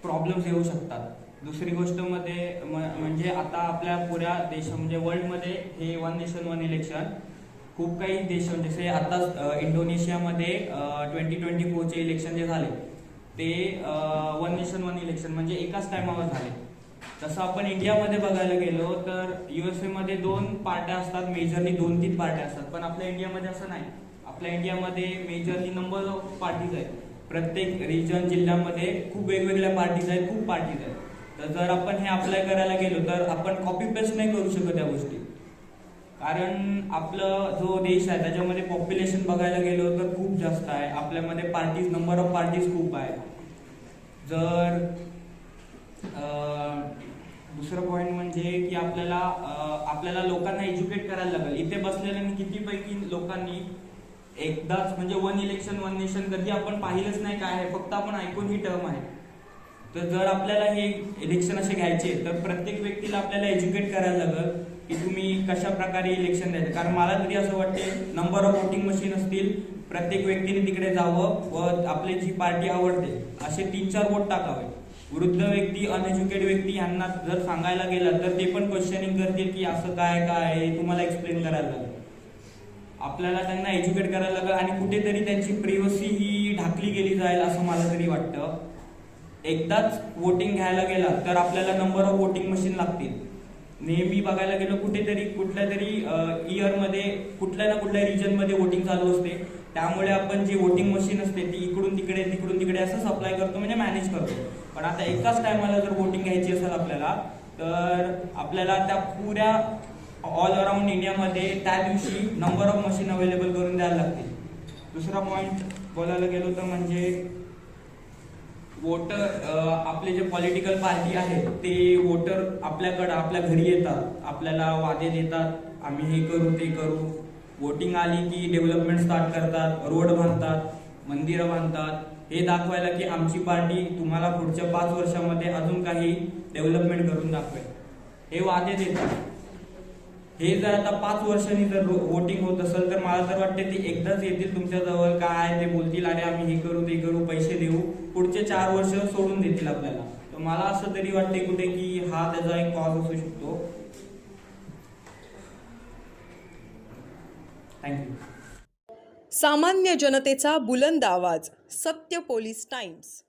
प्रॉब्लेम्स येऊ शकतात. दुसरी गोष्ट मध्ये म्हणजे आता आपल्या पुऱ्या देश म्हणजे वर्ल्डमध्ये हे वन नेशन वन इलेक्शन खूप काही देश जसे आता इंडोनेशियामध्ये 2024चे इलेक्शन जे झाले ते वन नेशन वन इलेक्शन म्हणजे एकाच टायमावर झाले. तसं आपण इंडियामध्ये बघायला गेलो तर USA मध्ये 2 पार्ट्या असतात, मेजरली 2-3 पार्ट्या असतात. पण आपल्या इंडियामध्ये असं नाही. आपल्या इंडियामध्ये मेजरली नंबर ऑफ पार्टीज आहेत. प्रत्येक रिजन जिल्ह्यामध्ये खूप वेगवेगळ्या पार्टीज आहेत, खूप पार्टीज आहेत. तर जर आपण हे अप्लाय करायला गेलो तर आपण कॉपी पेस्ट नाही करू शकत या गोष्टी. कारण आपलं जो देश आहे त्याच्यामध्ये पॉप्युलेशन बघायला गेलो तर खूप जास्त आहे. आपल्यामध्ये पार्टीज, नंबर ऑफ पार्टीज खूप आहे. जर दुसरं पॉईंट म्हणजे की आपल्याला लोकांना एज्युकेट करायला लागेल. इथे बसलेल्या कितीपैकी लोकांनी एकदाच म्हणजे वन इलेक्शन वन नेशन कधी आपण पाहिलंच नाही काय आहे, फक्त आपण ऐकून ही टर्म आहे. तर जर आपल्याला हे इलेक्शन असे घ्यायचे तर प्रत्येक व्यक्तीला आपल्याला एज्युकेट करायला लागेल की तुम्ही कशा प्रकारे इलेक्शन द्यायचे. कारण मला तरी असं वाटते नंबर ऑफ वोटिंग मशीन असतील, प्रत्येक व्यक्तीने तिकडे जावं व आपली जी पार्टी आवडते असे 3-4 वोट टाकावे. वृद्ध व्यक्ती, अनएज्युकेट व्यक्ती यांना जर सांगायला गेलं तर ते पण क्वेश्चनिंग करतील की असं काय आहे, तुम्हाला एक्सप्लेन करायला लागेल. आपल्याला त्यांना एज्युकेट करायला लागेल आणि कुठेतरी त्यांची प्रिव्हसी ही ढाकली गेली जाईल असं मला तरी वाटतं. एकदाच वोटिंग घ्यायला गेला तर आपल्याला नंबर ऑफ वोटिंग मशीन लागतील. नेहमी बघायला गेलो कुठेतरी कुठल्या तरी इयरमध्ये कुठल्या ना कुठल्या रिजनमध्ये वोटिंग चालू असते त्यामुळे आपण जी वोटिंग मशीन असते ती इकडून तिकडे असं सप्लाय करतो, म्हणजे मॅनेज करतो. पण आता एकाच टायमाला जर वोटिंग घ्यायची असेल आपल्याला, तर आपल्याला त्या पुऱ्या ऑल अराउंड इंडियामध्ये त्या दिवशी नंबर ऑफ मशीन अवेलेबल करून द्यायला लागतील. दुसरा पॉईंट बोलायला गेलो तर म्हणजे वोटर, आपले जे पॉलिटिकल पार्टी आहेत ते वोटर आपल्याकडं आपल्या घरी येतात, आपल्याला वादे देतात, आम्ही हे करू ते करू. वोटिंग आली की डेव्हलपमेंट स्टार्ट करतात, रोड बांधतात, मंदिरं बांधतात, हे दाखवायला की आमची पार्टी तुम्हाला पुढच्या 5 वर्षामध्ये अजून काही डेव्हलपमेंट करून दाखवेल, हे वादे देतात. हे जर आता 5 वर्षांनी जर वोटिंग होत असेल तर मला तर वाटते ते एकदाच येतील तुमच्याजवळ, काय ते बोलतील अरे आम्ही हे करू ते करू, पैसे देऊ, पुढचे 4 वर्ष सोडून देतील आपल्याला. तर मला असं तरी वाटते कुठे की हा त्याचा एक कॉज असू शकतो. थँक्यू. सामान्य जनतेचा बुलंद आवाज, सत्य पोलीस टाइम्स.